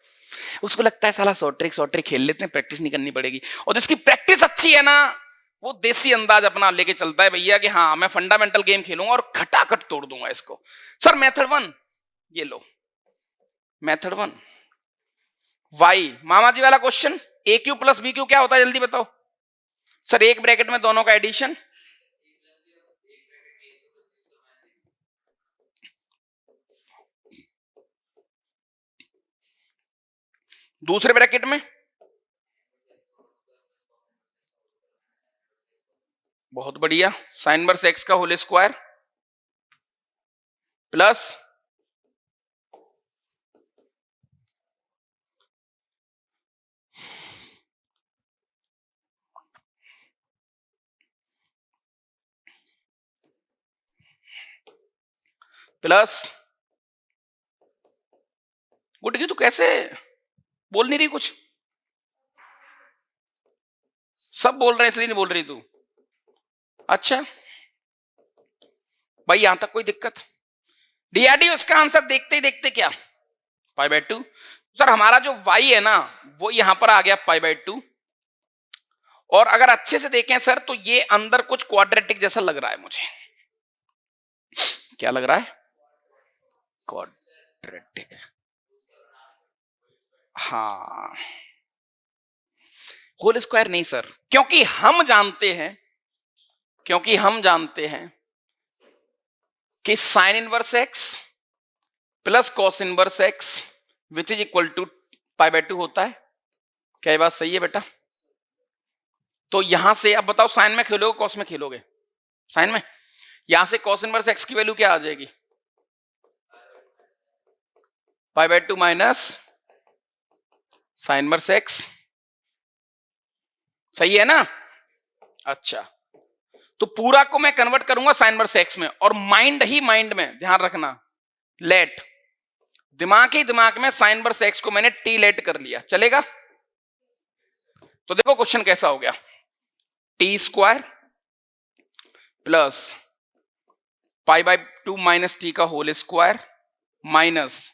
उसको लगता है साला शॉर्ट ट्रिक खेल लेते हैं, प्रैक्टिस नहीं करनी पड़ेगी। और जिसकी प्रैक्टिस अच्छी है ना, वो देसी अंदाज अपना लेके चलता है भैया कि हाँ मैं फंडामेंटल गेम खेलूंगा और खटाखट तोड़ दूंगा इसको। सर मेथड 1 ये लो, मेथड 1 वाई मामा जी वाला क्वेश्चन, ए क्यू प्लस बी क्यू क्या होता है जल्दी बताओ सर। एक ब्रैकेट में दोनों का एडिशन, दूसरे ब्रैकेट में, बहुत बढ़िया, साइन इनवर्स एक्स का होल स्क्वायर प्लस प्लस गुटकी, तू कैसे बोल नहीं रही कुछ? सब बोल रहे हैं इसलिए नहीं बोल रही तू? अच्छा भाई यहां तक कोई दिक्कत? डीआरडी उसका आंसर देखते ही देखते क्या π/2। सर हमारा जो y है ना वो यहां पर आ गया π/2, और अगर अच्छे से देखें सर तो ये अंदर कुछ क्वाड्रेटिक जैसा लग रहा है मुझे। क्या लग रहा है? क्वाड्रेटिक। हाँ होल स्क्वायर नहीं सर, क्योंकि हम जानते हैं कि sine inverse x plus cos inverse x which is equal to π/2 होता है। क्या ये बात सही है बेटा? तो यहां से अब बताओ साइन में खेलोगे कॉस में खेलोगे? साइन में। यहां से कॉस इनवर्स एक्स की वैल्यू क्या आ जाएगी? π/2 माइनस साइन इनवर्स एक्स, सही है ना? अच्छा तो पूरा को मैं कन्वर्ट करूंगा साइन इनवर्स एक्स में, और माइंड में ध्यान रखना, लेट दिमाग में साइन इनवर्स एक्स को मैंने टी लेट कर लिया, चलेगा? तो देखो क्वेश्चन कैसा हो गया, t square plus π/2 minus t का whole square minus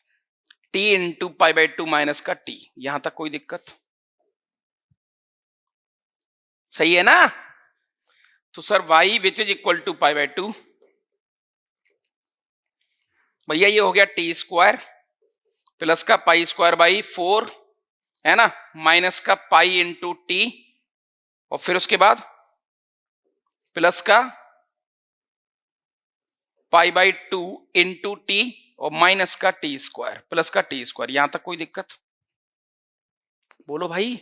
t into π/2 minus का टी। यहां तक कोई दिक्कत? सही है ना? तो sir y which is equal to π/2, भैया ये हो गया टी स्क्वायर प्लस का π²/4 है ना, माइनस का पाई इंटू टी, और फिर उसके बाद प्लस का π/2 इंटू टी और माइनस का टी स्क्वायर प्लस का टी स्क्वायर। यहां तक कोई दिक्कत? बोलो भाई।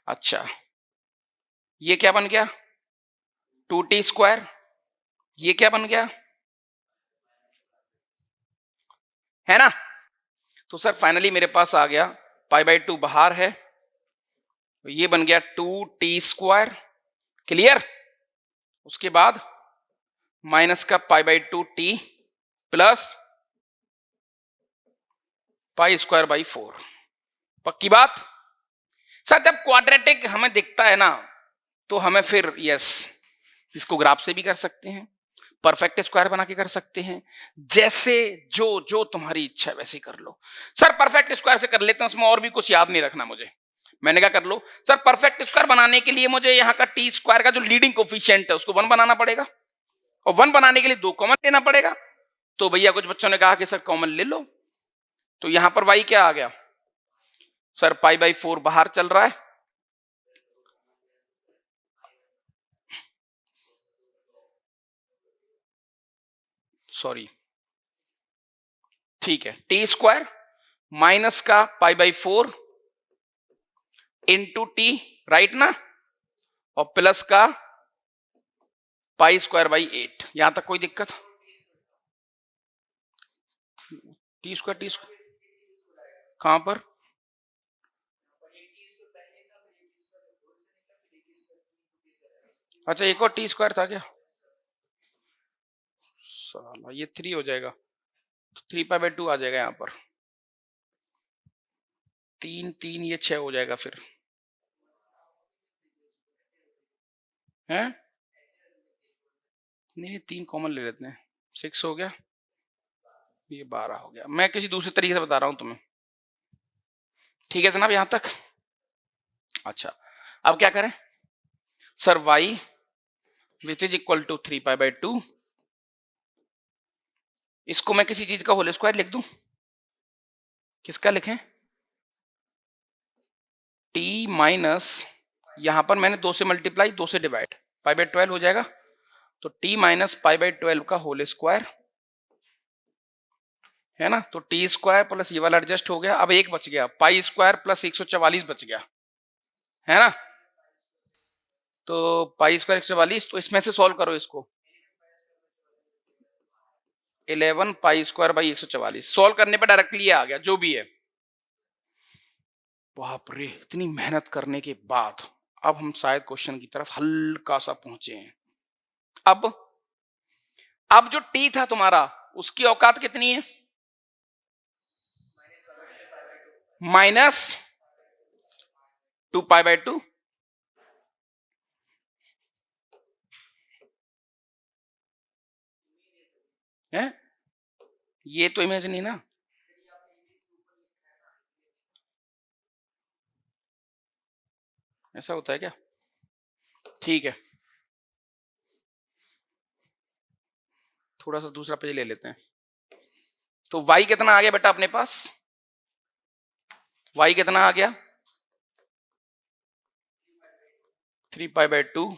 अच्छा, ये क्या बन गया? 2t square. ये क्या बन गया? है ना? तो सर फाइनली मेरे पास आ गया, पाई बाई 2 बाहर है, तो ये बन गया 2t स्क्वायर। क्लियर? उसके बाद माइनस का pi by 2t plus pi square by 4। पक्की बात? सर जब क्वाड्रेटिक हमें दिखता है ना, तो हमें फिर यस, इसको ग्राफ से भी कर सकते हैं, परफेक्ट स्क्वायर बना के कर सकते हैं, जैसे जो जो तुम्हारी इच्छा है वैसे कर लो। सर परफेक्ट स्क्वायर से कर लेते हैं, उसमें और भी कुछ याद नहीं रखना मुझे। मैंने क्या कर लो सर, परफेक्ट स्क्वायर बनाने के लिए मुझे यहाँ का टी स्क्वायर का जो लीडिंग कोफिशिएंट है उसको 1 बनाना पड़ेगा, और 1 बनाने के लिए 2 कॉमन लेना पड़ेगा। तो भैया कुछ बच्चों ने कहा कि सर कॉमन ले लो, तो यहां पर y क्या आ गया सर? पाई बाई 4 बाहर चल रहा है, सॉरी, ठीक है, टी स्क्वायर माइनस का pi by 4 into T, right ना, और प्लस का पाई स्क्वायर बाई 8। यहां तक कोई दिक्कत? टी स्क्वायर कहां पर? अच्छा, एक और टी स्क्वायर था क्या? साला ये 3 हो जाएगा, तो 3 पाई बाई 2 आ जाएगा यहां पर। 3 3 ये 6 हो जाएगा फिर, हैं? नहीं 3 कॉमन ले लेते हैं, 6 हो गया, ये 12 हो गया। मैं किसी दूसरे तरीके से बता रहा हूं तुम्हें, ठीक है जनाब यहां तक? अच्छा, अब क्या करें sir? y which is equal to 3 pi by 2, इसको मैं किसी चीज का होल स्क्वायर लिख दूं। किसका लिखें? t माइनस, यहां पर मैंने 2 से मल्टीप्लाई 2 से डिवाइड, पाई बाई 12 हो जाएगा, तो t माइनस पाई बाई 12 का होल स्क्वायर, है ना? तो टी स्क्वायर प्लस ये वाला एडजस्ट हो गया, अब एक बच गया, पाई स्क्वायर प्लस 144 बच गया, है ना? तो पाई स्क्वायर 144, तो इसमें से सॉल्व करो इसको, 11 पाई स्क्वायर बाई 144। सॉल्व करने पर डायरेक्टली आ गया जो भी है। बाप रे, इतनी मेहनत करने के बाद अब हम शायद क्वेश्चन की तरफ हल्का सा पहुंचे हैं। अब जो टी था तुम्हारा, उसकी औकात कितनी है? माइनस 2 पाई बाई 2, है? ये तो इमेज नहीं ना, ऐसा होता है क्या? ठीक है, थोड़ा सा दूसरा पेज ले लेते हैं। तो y कितना आ गया बेटा अपने पास? y कितना आ गया? 3 pi by 2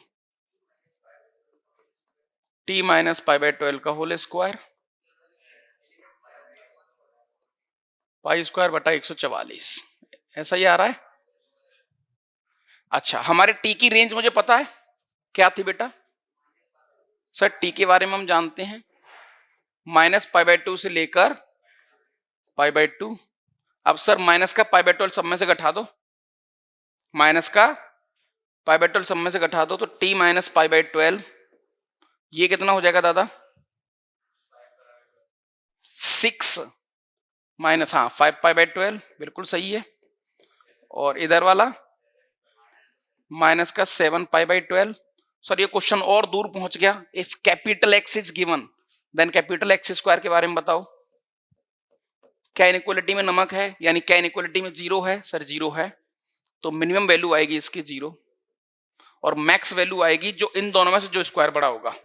t minus pi by 12 का होल स्क्वायर, पाई स्क्वायर बटा 144, ऐसा ही आ रहा है। अच्छा, हमारे t की रेंज मुझे पता है क्या थी बेटा? सर t के बारे में हम जानते हैं, माइनस पाई बाई 2 से लेकर पाई बाई 2। अब सर माइनस का पाई बाई 12 सब में से घटा दो, माइनस का पाई बाई 12 सब में से घटा दो, तो t माइनस पाई बाई 12, ये कितना हो जाएगा दादा? 6 माइनस, हाँ 5 पाई बाई 12, बिल्कुल सही है। और इधर वाला माइनस का 7 पाई बाई 12। सर ये क्वेश्चन और दूर पहुंच गया। If capital x is given then capital x square के बारे में बताओ। क्या इनइक्वालिटी में नमक है, यानी क्या इनइक्वालिटी में 0 है? सर 0 है, तो मिनिमम वैल्यू आएगी इसकी 0, और मैक्स वैल्यू आएगी जो इन दोनों में से जो स्क्वायर बड़ा होगा,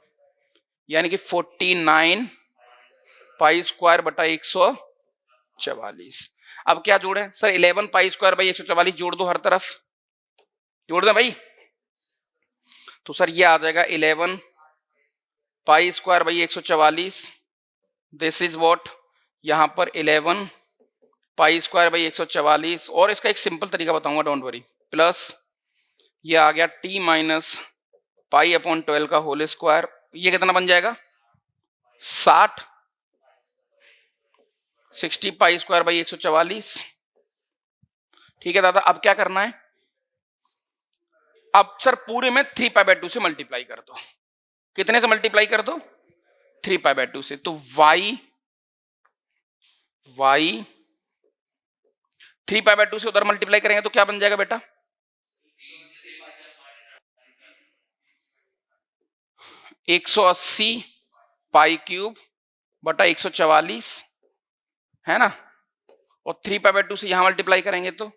यानी कि 49 पाई स्क्वायर बटा 144। अब क्या जोड़े सर? 11 पाई स्क्वायर बाई 144 जोड़ दो हर तरफ, जोड़ दें भाई। तो सर ये आ जाएगा 11 पाई square by 144 this is what, यहां पर 11 पाई स्क्वायर बाई 144, और इसका एक सिंपल तरीका बताऊंगा, डोंट वरी, प्लस ये आ गया t माइनस पाई अपॉन 12 का होल स्क्वायर, ये कितना बन जाएगा 60, 60 पाई स्क्वायर बाई 144। ठीक है दादा, अब क्या करना है, अब सर पूरे में 3 पाई बाय 2 से मल्टीप्लाई कर दो, कितने से मल्टीप्लाई कर दो 3 पाई बाय 2 से, तो y 3 पाई बाय 2 से उधर मल्टीप्लाई करेंगे तो क्या बन जाएगा बेटा, 180 पाई क्यूब बटा 144 है ना, और 3 पाई बाय 2 से यहां मल्टीप्लाई करेंगे तो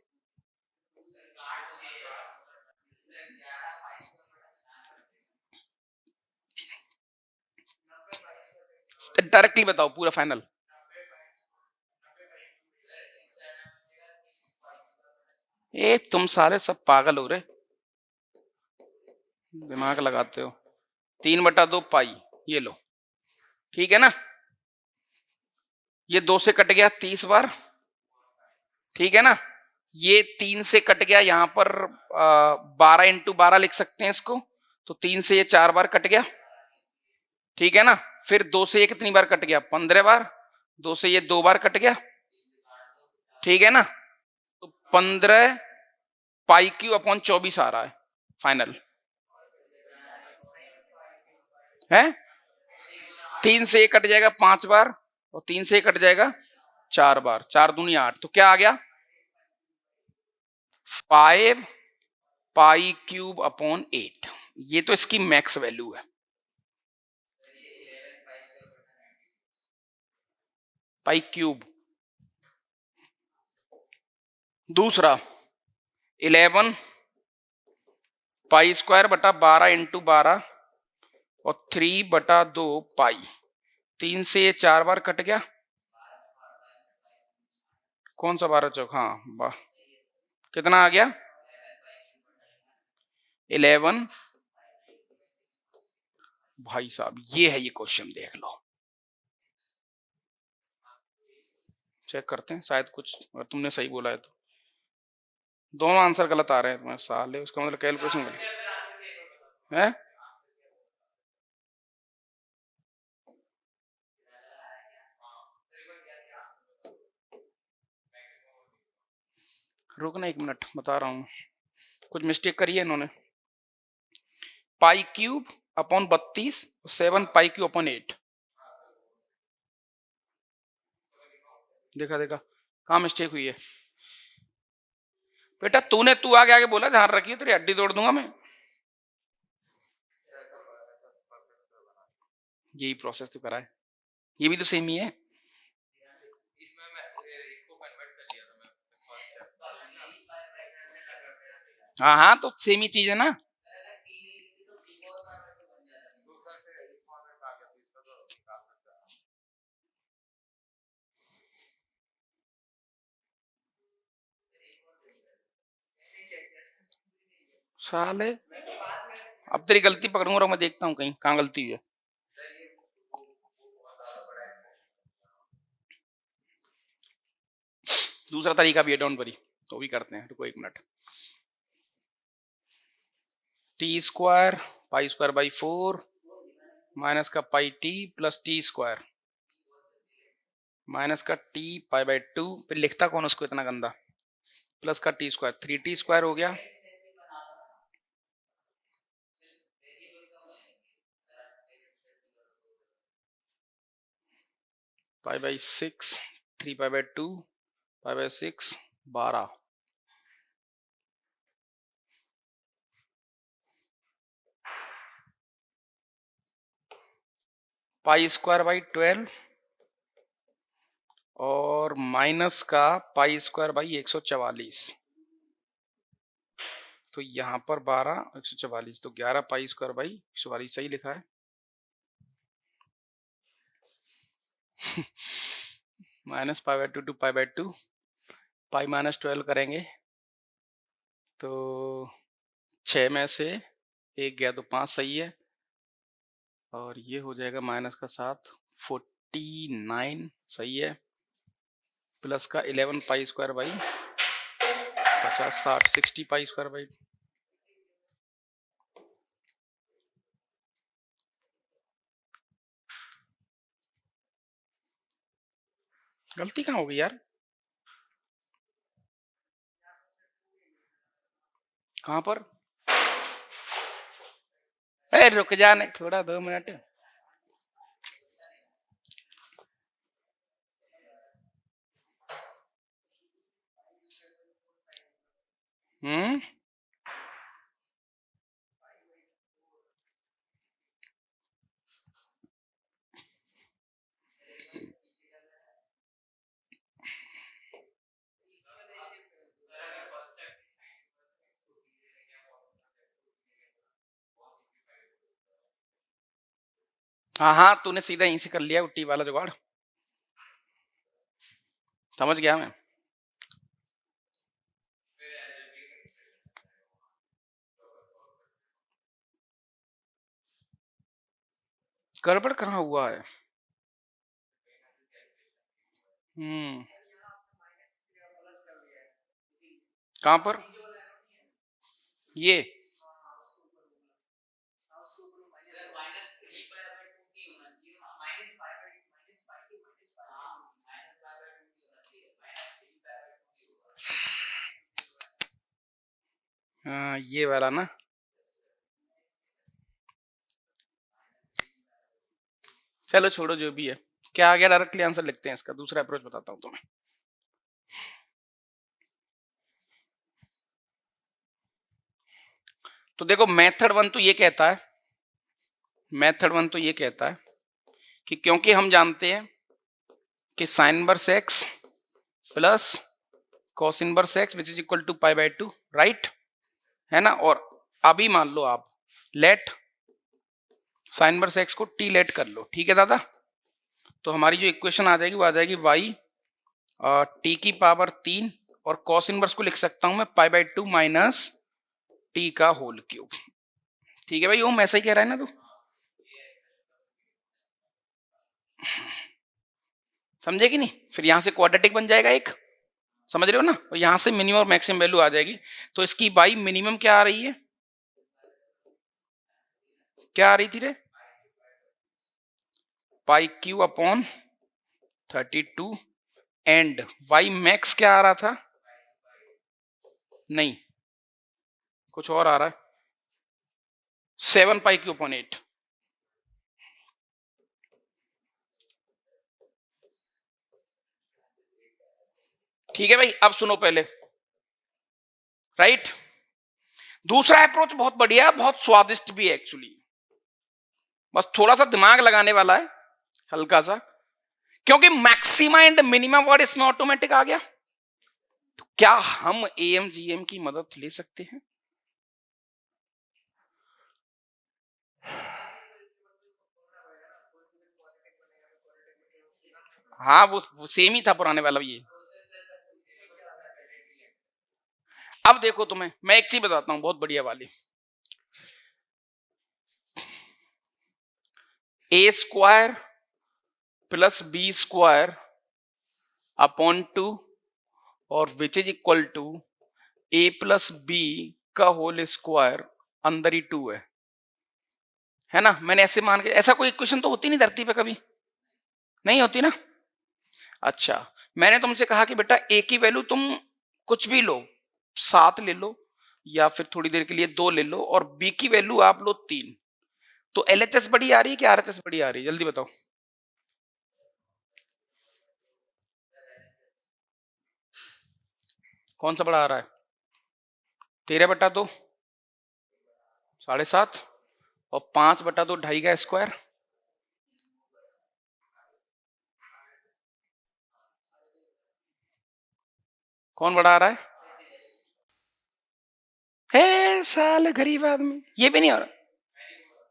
डायरेक्टली बताओ पूरा फाइनल, ये तुम सारे सब पागल हो रहे, दिमाग लगाते हो, 3/2 पाई, ये लो, ठीक है ना, ये 2 से कट गया 30 बार, ठीक है ना, ये 3 से कट गया, यहां पर 12 इंटू 12 लिख सकते हैं इसको, तो 3 से ये 4 बार कट गया, ठीक है ना, फिर 2 से ये कितनी बार कट गया 15 बार, 2 से ये 2 बार कट गया, ठीक है ना, तो 15 पाई क्यू अपॉन 24 आ रहा है फाइनल, है 3 से ये कट जाएगा 5 बार, और 3 से ये कट जाएगा 4 बार, 4 दूनी 8, तो क्या आ गया 5 पाई क्यूब अपॉन 8, ये तो इसकी मैक्स वैल्यू है, पाई क्यूब। दूसरा 11 पाई स्क्वायर बटा 12 इंटू 12 और 3/2 पाई, 3 से ये 4 बार कट गया, कौन सा 12 चौक, हाँ कितना आ गया 11, भाई साहब ये है, ये क्वेश्चन देख लो, चेक करते हैं शायद कुछ, अगर तुमने सही बोला है तो, दोनों आंसर गलत आ रहे हैं तुम्हारे साले, उसका मतलब कैलकुलेशन गलत है, रुकना 1 मिनट बता रहा हूँ, कुछ मिस्टेक करी है इन्होंने, पाई क्यूब अपॉन 32, 7 पाई क्यूब अपॉन 8, देखा देखा कहाँ मिस्टेक हुई है बेटा, तू आगे आगे बोला, ध्यान रखिए तेरी हड्डी तोड़ दूंगा मैं, यही प्रोसेस तो करा है, ये भी तो सेम ही है, हाँ हाँ तो सेम ही चीज है ना, साले अब तेरी गलती पकड़ूंगा और मैं देखता हूँ कहीं कहाँ गलती है, दूसरा तरीका भी है, डोंट वरी, तो भी करते हैं, रुको 1 minute, t square pi square by 4 minus का pi t plus t square minus का टी पाई बाई 2, फिर लिखता कौन उसको इतना गंदा, प्लस का टी स्क्वायर, 3t स्क्वायर हो गया, pi by 6, 3 pi by 2 pi by 6 12, pi square by 12 और माइनस का पाई स्क्वायर बाई 144, तो यहाँ पर 12 144, तो 11 पाई स्क्वायर बाई 144 सही लिखा है minus pi by 2 pi by 2, pi minus 12 करेंगे तो 6 में से 1 गया तो 5 सही है, और ये हो जाएगा माइनस का 7, 49 सही है, प्लस का 11 पाई square by 50 60 60 pi square by, गलती कहाँ हो गई यार, कहाँ पर, अरे रुक जाने थोड़ा 2 मिनट। हम्म, हाँ हाँ तूने सीधा यहीं से कर लिया उट्टी वाला जुगाड़, समझ गया मैं। गड़बड़ कहाँ हुआ है, कहाँ पर, ये ये वाला ना, चलो छोड़ो जो भी है, क्या आ गया डायरेक्टली आंसर लिखते हैं इसका, दूसरा अप्रोच बताता हूँ तुम्हें। तो देखो मेथड 1 तो ये कहता है, मेथड 1 तो ये कहता है कि क्योंकि हम जानते हैं कि sine inverse x plus cos inverse x which is equal to pi by 2, right है ना, और अभी मान लो आप लेट साइन इनवर्स एक्स को टी लेट कर लो, ठीक है दादा, तो हमारी जो इक्वेशन आ जाएगी वो आ जाएगी वाई टी की पावर 3 और कॉस इनवर्स को लिख सकता हूं मैं पाई बाय 2 माइनस टी का होल क्यूब, ठीक है भाई ओम ऐसा ही कह रहा है ना तू, समझे कि नहीं, फिर यहां से क्वाड्रेटिक बन जाएगा एक, समझ रहे हो ना, और यहां से मिनिमम और मैक्सिमम वैल्यू आ जाएगी, तो इसकी बाई मिनिमम क्या आ रही है, क्या आ रही थी रे, pi Q upon 32 and y max क्या आ रहा था, नहीं कुछ और आ रहा है, 7 पाई क्यू अपॉन 8, ठीक है भाई, अब सुनो पहले, राइट, दूसरा अप्रोच बहुत बढ़िया, बहुत स्वादिष्ट भी है एक्चुअली, बस थोड़ा सा दिमाग लगाने वाला है हल्का सा, क्योंकि मैक्सिमा एंड मिनिमा वर्ड इसमें ऑटोमेटिक आ गया, तो क्या हम एएमजीएम की मदद ले सकते हैं, हाँ वो सेम ही था पुराने वाला ये, अब देखो तुम्हें मैं एक चीज बताता हूं बहुत बढ़िया वाली, a square plus b square upon 2 और which is equal to a plus b का होल स्क्वायर अंदर ही 2 है ना, मैंने ऐसे मान के, ऐसा कोई इक्वेशन तो होती नहीं धरती पे कभी, नहीं होती ना, अच्छा मैंने तुमसे कहा कि बेटा ए की वैल्यू तुम कुछ भी लो, 7 ले लो या फिर थोड़ी देर के लिए 2 ले लो, और बी की वैल्यू आप लो 3, तो एलएचएस बड़ी आ रही है कि आरएचएस बड़ी आ रही है, जल्दी बताओ, कौन सा बड़ा आ रहा है, 13/2 7.5 और 5/2 2.5 का स्क्वायर, कौन बड़ा आ रहा है साल गरीब आदमी, ये भी नहीं हो रहा,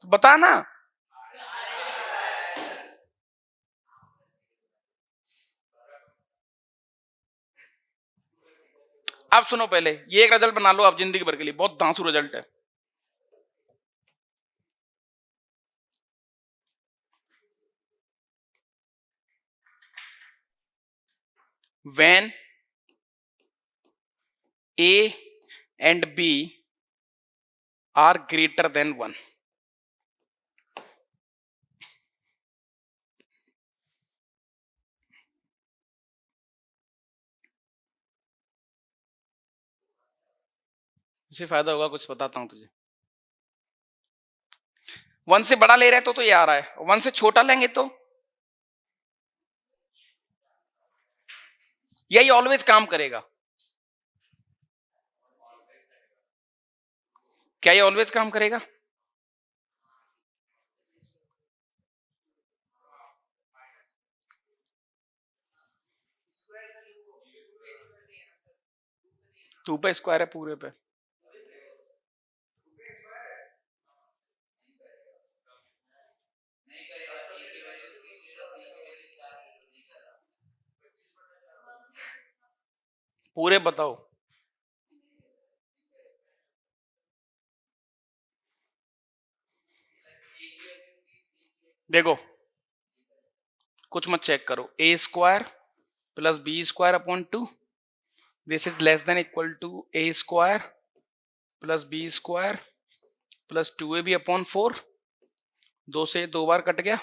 तो बता ना, अब सुनो पहले ये एक रिजल्ट बना लो आप जिंदगी भर के लिए, बहुत धांसू रिजल्ट है, when A and B are greater than 1. इसे फायदा होगा, कुछ बताता हूं तुझे। 1 से बड़ा ले रहे तो ये आ रहा है, 1 से छोटा लेंगे तो यही ऑलवेज काम करेगा। क्या ये ऑलवेज काम करेगा? टू पे स्क्वायर है पूरे पे। पूरे बताओ। देखो कुछ मत चेक करो, a square plus b square upon 2, this is less than equal to a square plus b square plus 2ab upon 4। 2 से 2 बार कट गया,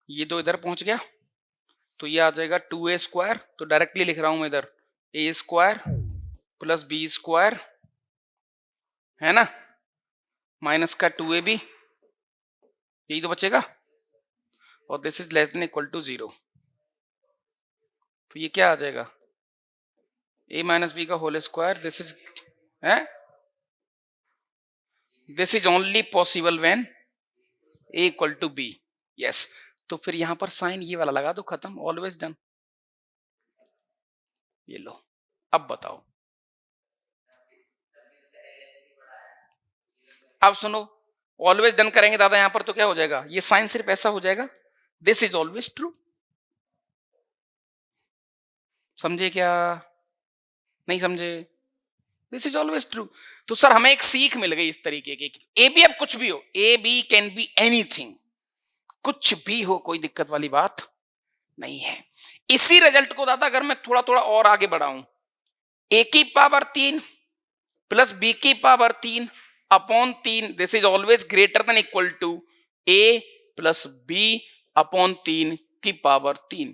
ये 2 इधर पहुंच गया, तो ये आ जाएगा 2a स्क्वायर। तो डायरेक्टली लिख रहा हूं मैं इधर a square plus b square, है ना, माइनस का 2ab, यही तो बचेगा, और this is less than equal to 0। तो ये क्या आ जाएगा, a माइनस बी का होल स्क्वायर, दिस इज है, this is only possible when a equal to b। Yes, तो फिर यहां पर साइन ये वाला लगा दो, खत्म, ऑलवेज डन। ये लो, अब बताओ। अब सुनो, ऑलवेज डन करेंगे दादा यहां पर तो क्या हो जाएगा, ये साइन सिर्फ ऐसा हो जाएगा, दिस इज ऑलवेज ट्रू। समझे क्या? नहीं समझे? This is always true. तो सर हमें एक सीख मिल गई इस तरीके की, ए बी अब कुछ भी हो, a b can be anything, कुछ भी हो, कोई दिक्कत वाली बात नहीं है। इसी रिजल्ट को दादा अगर मैं थोड़ा थोड़ा और आगे बढ़ाऊं, ए की पावर 3 प्लस बी की power 3 upon 3, this is always greater than equal to a plus b upon 3 की पावर 3।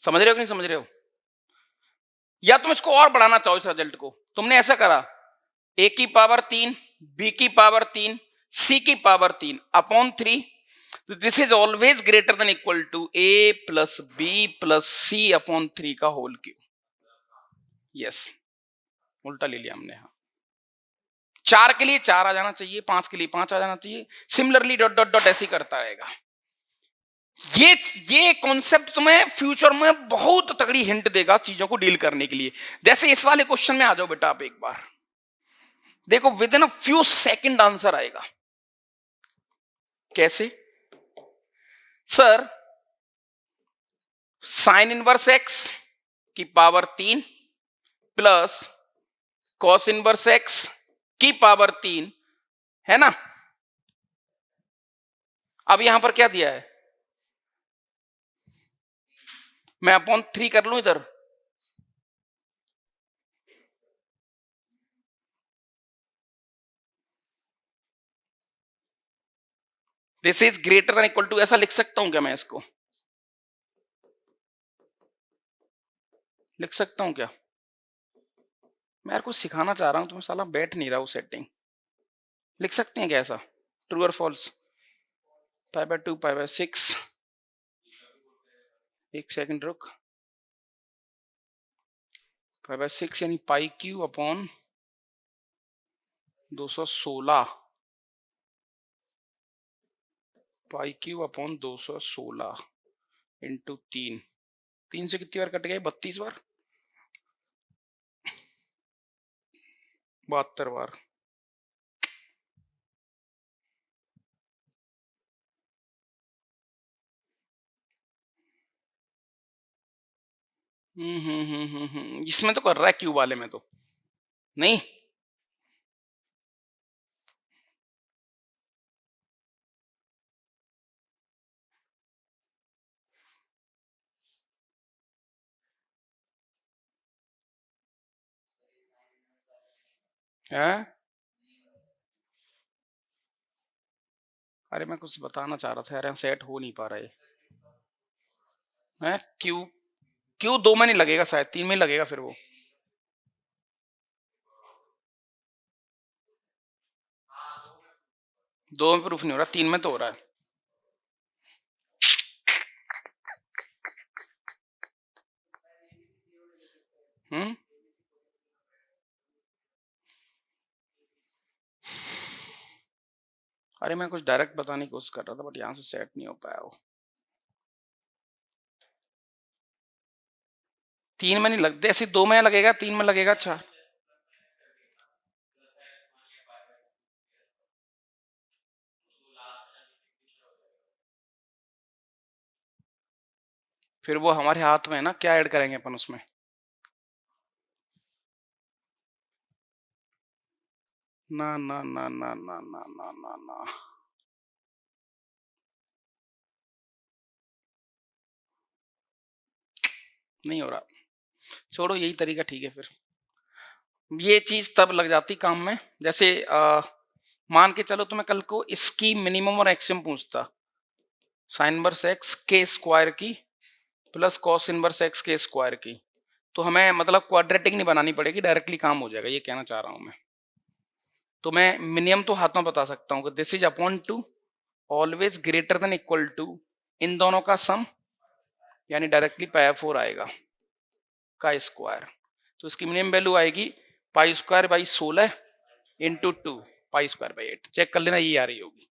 समझ रहे हो कि नहीं समझ रहे हो? या तुम इसको और बढ़ाना चाहो इस रिजल्ट को, तुमने ऐसा करा, ए की पावर 3 बी की पावर 3 सी की पावर 3 अपॉन 3, तो this is always greater than equal to a plus B plus C upon 3 का होल क्यूब। यस, उल्टा ले लिया हमने। हाँ, 4 के लिए 4 आ जाना चाहिए, 5 के लिए 5 आ जाना चाहिए, सिमिलरली डॉट डॉट डॉट ऐसे करता रहेगा। ये कॉन्सेप्ट तुम्हें फ्यूचर में बहुत तगड़ी हिंट देगा चीजों को डील करने के लिए। जैसे इस वाले क्वेश्चन में आ जाओ बेटा, आप एक बार देखो, with in a few second answer आएगा। कैसे? सर साइन इनवर्स एक्स की power 3 plus cos inverse x की पावर 3, है ना। अब यहां पर क्या दिया है, मैं अपॉन 3 कर लूं इधर, this is greater than equal to, ऐसा लिख सकता हूं क्या मैं इसको, लिख सकता हूं क्या? मैं यार कुछ सिखाना चाह रहा हूं, तुम्हें साला बैठ नहीं रहा वो सेटिंग। लिख सकते हैं क्या ऐसा, ट्रू और false? Pi by 2 pi by 6, एक सेकंड रुक, पाई बाय 6 यानी pi Q upon 216, pi Q upon 216 into 3, 3 से कितनी बार कट गए, 32 बार, 72 बार। इसमें तो कर रहा है क्यूब वाले में तो नहीं। है। अरे मैं कुछ बताना चाह रहा था यार, सेट हो नहीं पा रहा है। क्यू क्यू 2 में नहीं लगेगा, शायद 3 में लगेगा फिर वो। दो में प्रूफ नहीं हो रहा, 3 में तो हो रहा है। हम्म। अरे मैं कुछ डायरेक्ट बताने की कोशिश कर रहा था, बट यहाँ से सेट नहीं हो पाया वो। 3 में नहीं लगते, ऐसे 2 में लगेगा, 3 में लगेगा। अच्छा, फिर वो हमारे हाथ में है ना, क्या ऐड करेंगे अपन उसमें। ना ना ना ना ना ना ना ना ना, नहीं हो रहा। छोड़ो, यही तरीका ठीक है फिर। ये चीज तब लग जाती काम में, जैसे मान के चलो तुम्हें कल को इसकी मिनिमम और एक्सिम पूछता, साइन इनवर्स एक्स के स्क्वायर की प्लस कॉस इनवर्स एक्स के स्क्वायर की, तो हमें मतलब क्वाड्रेटिक नहीं बनानी पड़ेगी, डायरेक्टली काम हो जाएगा, ये कहना चाह रहा हूं मैं। तो मैं मिनिमम तो हाथ में बता सकता हूँ कि this is upon two always greater than equal to इन दोनों का सम, यानी डायरेक्टली पाई 4 आएगा का स्क्वायर। तो इसकी मिनिमम वैल्यू आएगी pi square by 16 into 2 pi square by 8। Check कर लेना, ये आ रही होगी।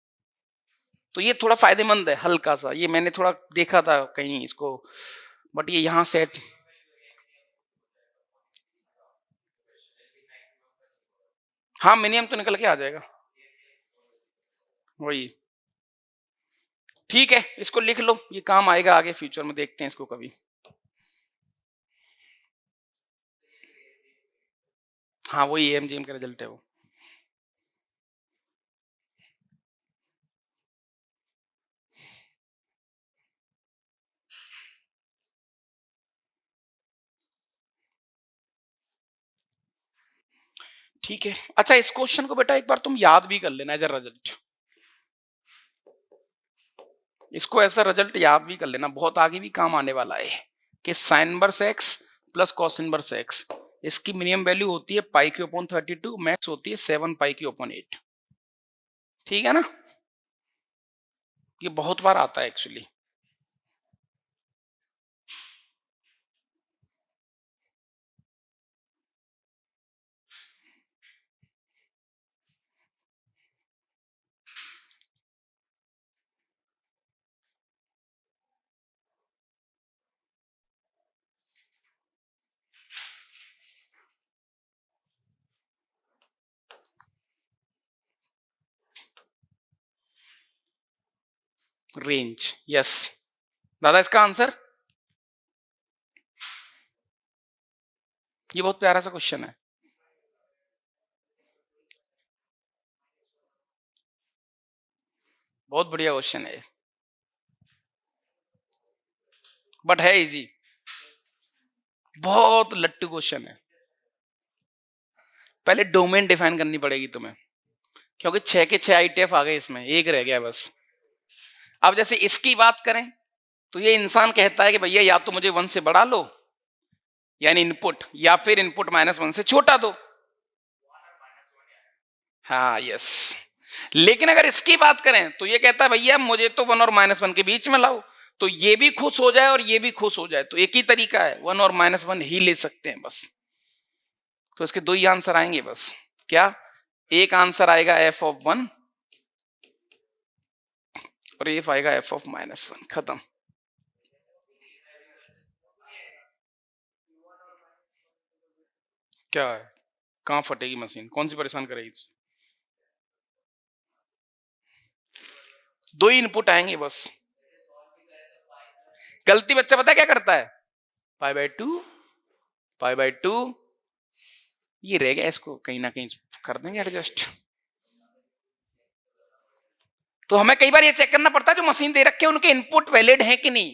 तो ये थोड़ा फायदेमंद है, हल्का सा, ये मैंने थोड़ा देखा था कहीं इसको, बट ये यहाँ सेट। हाँ, मिनिमम तो निकल के आ जाएगा, वही। ठीक है, इसको लिख लो, ये काम आएगा आगे फ्यूचर में, देखते हैं इसको कभी। हाँ, वही एमजीएम का रिजल्ट है वो। ठीक है। अच्छा, इस क्वेश्चन को बेटा एक बार तुम याद भी कर लेना एज अ रिजल्ट, इसको ऐसा रिजल्ट याद भी कर लेना, बहुत आगे भी काम आने वाला है कि sine inverse x plus cos inverse x, इसकी मिनिमम वैल्यू होती है पाई की ओपन 32, मैक्स होती है 7 पाई की ओपन 8। ठीक है ना, ये बहुत बार आता है एक्चुअली। रेंज, यस दादा, इसका आंसर, ये बहुत प्यारा सा क्वेश्चन है। बहुत बढ़िया क्वेश्चन है, बट है इजी, बहुत लट्टू क्वेश्चन है। पहले डोमेन डिफाइन करनी पड़ेगी तुम्हें, क्योंकि 6 के 6 आईटीएफ आ गए, इसमें एक रह गया बस। अब जैसे इसकी बात करें, तो ये इंसान कहता है कि भैया या तो मुझे 1 से बढ़ा लो, यानी इनपुट, या फिर इनपुट -1 से छोटा दो। हाँ, यस। लेकिन अगर इसकी बात करें तो ये कहता है भैया मुझे तो 1 और -1 के बीच में लाओ, तो ये भी खुश हो जाए और ये भी खुश हो जाए, तो एक ही तरीका है, 1 और -1 ही ले सकते हैं बस। तो इसके दो ही आंसर आएंगे बस। क्या? एक आंसर आएगा f(1) और एक आएगा f(-1), खत्म। क्या है? कहां फटेगी मशीन, कौन सी परेशान करेगी? दो ही इनपुट आएंगे बस। गलती बच्चा पता है क्या करता है? π/2 π/2, ये रह गया, इसको कहीं ना कहीं कर देंगे एडजस्ट। तो हमें कई बार ये चेक करना पड़ता है जो मशीन दे रखे हैं उनके इनपुट वैलिड हैं कि नहीं।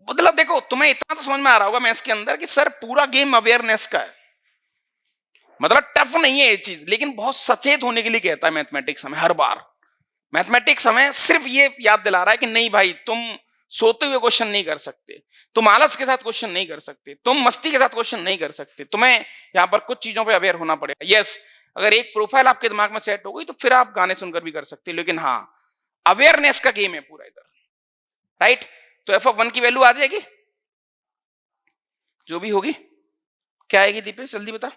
मतलब देखो, तुम्हें इतना तो समझ में आ रहा होगा मैथ्स के अंदर कि सर पूरा गेम अवेयरनेस का है। मतलब टफ नहीं है ये चीज, लेकिन बहुत सचेत होने के लिए कहता है मैथमेटिक्स हमें हर बार। मैथमेटिक्स हमें सिर्फ ये याद दिला रहा है कि नहीं भाई, तुम सोते हुए क्वेश्चन नहीं कर सकते, तुम आलस के साथ क्वेश्चन नहीं कर सकते, तुम मस्ती के साथ क्वेश्चन नहीं कर सकते, तुम्हें यहाँ पर कुछ चीजों पे अवेयर होना पड़ेगा। यस, अगर एक प्रोफाइल आपके दिमाग में सेट हो गई तो फिर आप गाने सुनकर भी कर सकते हैं, लेकिन हाँ, अवेयरनेस का गेम है पूरा इधर, राइट। तो f(1) की वैल्यू आ जाएगी, जो भी होगी। क्या आएगी दीपेश, जल्दी बता।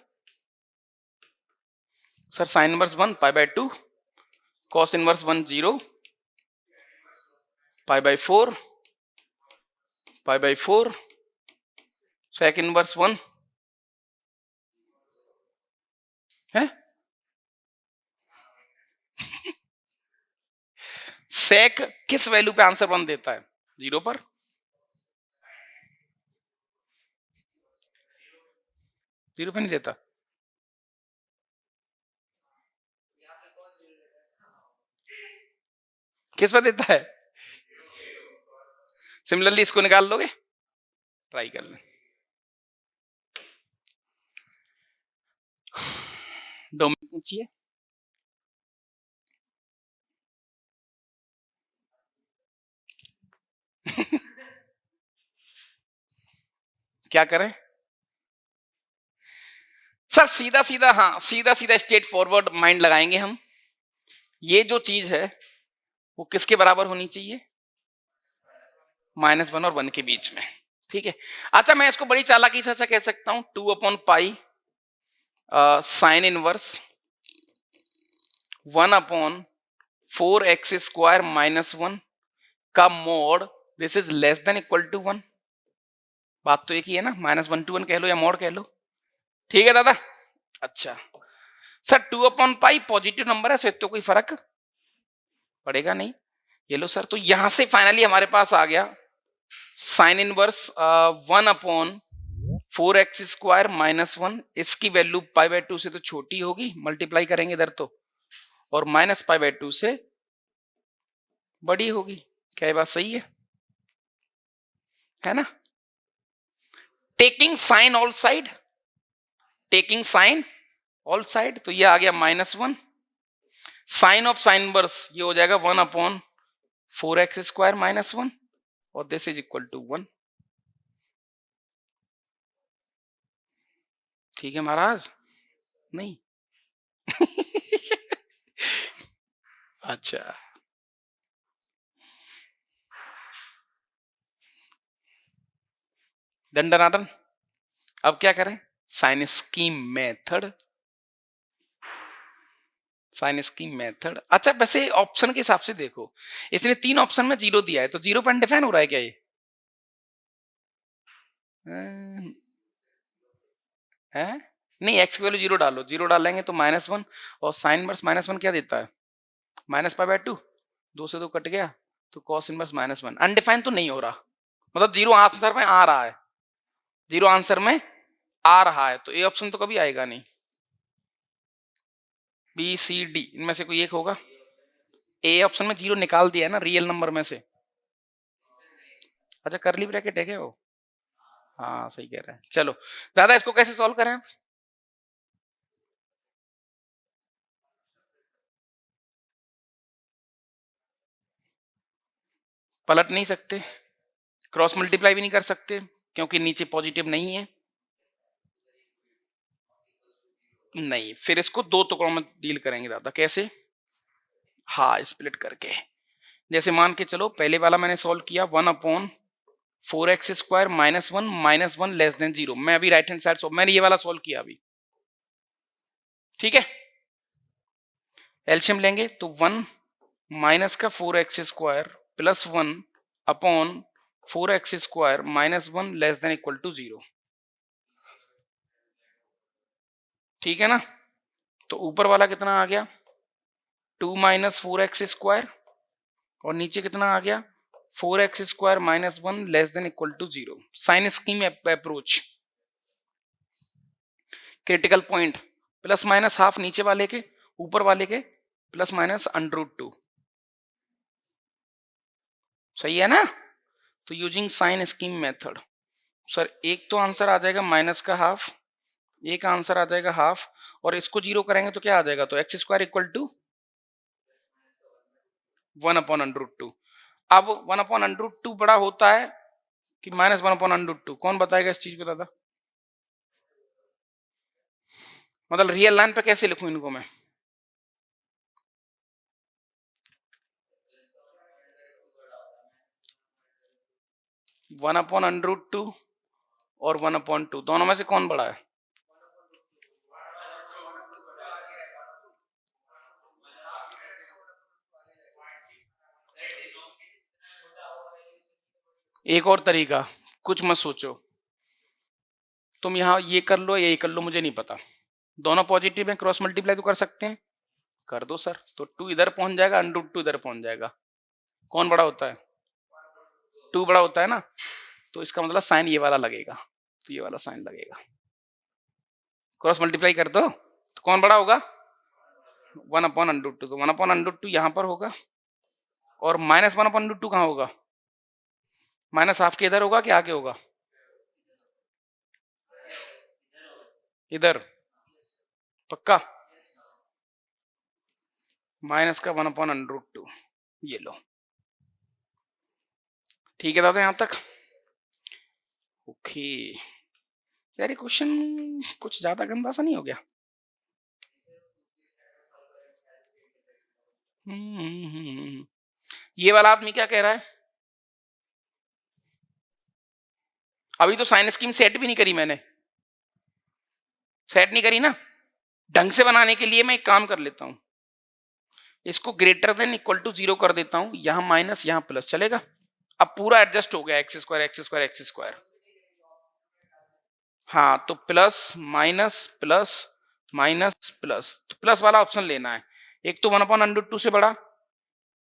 Sir sine inverse 1 π/2, cos inverse 1 0, π/4, π/4, sec inverse 1 है। सेक किस वैल्यू पे आंसर 1 देता है? 0 पर। जीरो पे नहीं देता। किस पर देता है? सिमिलरली इसको निकाल लोगे, ट्राई कर लें। डोमेन पूछिए। क्या करें सर? सीधा सीधा, हाँ सीधा सीधा स्ट्रेट फॉरवर्ड माइंड लगाएंगे हम। ये जो चीज है वो किसके बराबर होनी चाहिए? -1 और 1 के बीच में, ठीक है। अच्छा, मैं इसको बड़ी चालाकी से ऐसा कह सकता हूं, 2/π साइन इनवर्स 1/4x² -1 का mod this is less than equal to 1। बात तो एक ही है ना, -1 to 1 कह लो या मोड कह लो, ठीक है दादा। अच्छा सर, 2/π पॉजिटिव नंबर है, तो कोई फर्क पड़ेगा नहीं। ये लो सर, तो यहां से फाइनली हमारे पास आ गया साइन इनवर्स 1/4x² -1। इसकी वैल्यू π/2 से तो छोटी होगी, मल्टीप्लाई करेंगे इधर तो, और -π/2 से बड़ी होगी। क्या ये बात सही है ना? Taking sine all side, taking sine all side, तो ये आ गया -1। साइन ऑफ साइन इनवर्स ये हो जाएगा 1/4x² -1, और दिस इज इक्वल टू 1। ठीक है महाराज, नहीं? अच्छा, दंडनाटन। अब क्या करें? Sign scheme method, sign scheme method. अच्छा, वैसे ऑप्शन के हिसाब से देखो, इसने 3 ऑप्शन में 0 दिया है, तो 0 पर अनडिफाइन हो रहा है क्या ये? है नहीं, x की वैल्यू 0 डालो, 0 डालेंगे तो -1, और साइन इनवर्स -1 क्या देता है? -π/2, 2 से 2 कट गया, तो कॉस इनवर्स -1 अनडिफाइन तो नहीं हो रहा, मतलब 0 आंसर में आ रहा है, 0 आंसर में आ रहा है, तो ए ऑप्शन तो कभी आएगा नहीं। बी सी डी इनमें से कोई एक होगा। ए ऑप्शन में 0 निकाल दिया है ना रियल नंबर में से। अच्छा, करली ब्रैकेट है क्या वो? हाँ सही कह रहे हैं। चलो दादा, इसको कैसे सॉल्व करें? पलट नहीं सकते, क्रॉस मल्टीप्लाई भी नहीं कर सकते, क्योंकि नीचे पॉजिटिव नहीं है। नहीं, फिर इसको 2 टुकड़ों में डील करेंगे दादा। कैसे? हाँ, स्प्लिट करके। जैसे मान के चलो, पहले वाला मैंने सॉल्व किया 1/4x² -1 लेस देन 0। मैं अभी राइट हैंड साइड मैंने ये वाला सॉल्व किया अभी, ठीक है। एलसीएम लेंगे तो 1 -4x² + 1/4x² -1 less than equal to 0, ठीक है ना। तो ऊपर वाला कितना आ गया? 2 -4x² और नीचे कितना आ गया? 4x² -1 less than equal to 0। Sign scheme approach, critical point +- नीचे वाले के, ऊपर वाले के ±√2, सही है ना। तो using sign scheme method, sir एक तो आंसर आ जाएगा -½ एक आंसर आ जाएगा हाफ, और इसको 0 करेंगे तो क्या आ जाएगा, तो एक्स स्क्वायर इक्वल टू 1/√2। अब 1/√2 बड़ा होता है कि -1/√2, कौन बताएगा इस चीज को दादा? मतलब रियल लाइन पे कैसे लिखूं इनको मैं? वन अपॉन √2 और 1/2, दोनों में से कौन बड़ा है? एक और तरीका, कुछ मत सोचो, तुम यहाँ ये कर लो या ये कर लो, मुझे नहीं पता, दोनों पॉजिटिव है, क्रॉस मल्टीप्लाई तो कर सकते हैं, कर दो सर। तो 2 इधर पहुंच जाएगा, √2 इधर पहुंच जाएगा, कौन बड़ा होता है? 2 बड़ा होता है ना, तो इसका मतलब साइन ये वाला लगेगा, तो ये वाला साइन लगेगा, क्रॉस मल्टीप्लाई कर दो तो कौन बड़ा होगा? 1/√2, तो 1/√2 यहाँ पर होगा, और -1/√2 कहाँ होगा? माइनस हाफ के इधर होगा कि आगे होगा? इधर, पक्का? माइनस का 1/√2, ये लो, ठीक है दादा यहां तक? ओके यार, ये क्वेश्चन कुछ ज्यादा गंदा सा नहीं हो गया? ये वाला आदमी क्या कह रहा है? अभी तो साइन स्कीम सेट भी नहीं करी मैंने, सेट नहीं करी ना, ढंग से बनाने के लिए मैं एक काम कर लेता हूं, इसको ग्रेटर देन इक्वल टू 0 कर देता हूं, यहां माइनस यहां प्लस, चलेगा? अब पूरा एडजस्ट हो गया, x square x square x square. हाँ, तो plus minus plus minus plus, तो प्लस वाला ऑप्शन लेना है, एक तो 1/√2 से बड़ा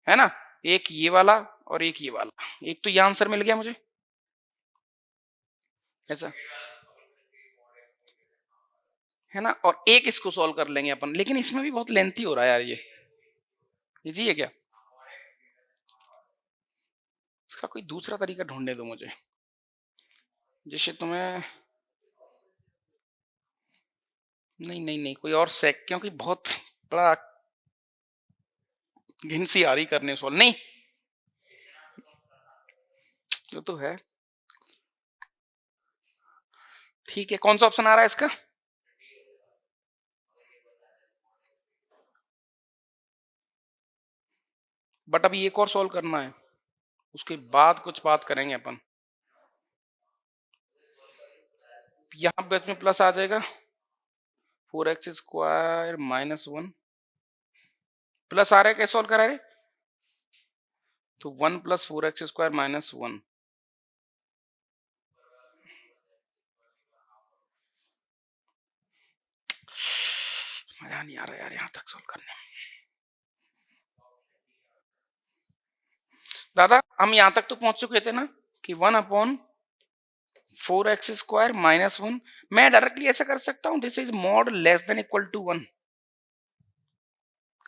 है ना, एक ये वाला और एक ये वाला, एक तो ये आंसर मिल गया मुझे, ऐसा है ना, और एक इसको सॉल्व कर लेंगे अपन, लेकिन इसमें भी बहुत लेंथी हो रहा है यार, ये जी है क्या? इसका कोई दूसरा तरीका ढूंढने दो मुझे, जिससे तुम्हें, नहीं नहीं नहीं, कोई और सेक, क्योंकि बहुत बड़ा घिनसी आ रही करने सॉल्व, नहीं वो तो है। ठीक है, कौन सा ऑप्शन आ रहा है इसका? बट अभी एक और सॉल्व करना है, उसके बाद कुछ बात करेंगे अपन। यहां पे इसमें प्लस आ जाएगा, 4x² -1, प्लस आ रहा है, कैसे सॉल्व करा रहे? तो 1 + 4x² -1, मजा नहीं आ रहा यार यहाँ तक सॉल्व करने में। दादा हम यहाँ तक तो पहुंच चुके थे ना कि 1/4x² -1, मैं डायरेक्टली ऐसा कर सकता हूँ, this is mod less than equal to 1,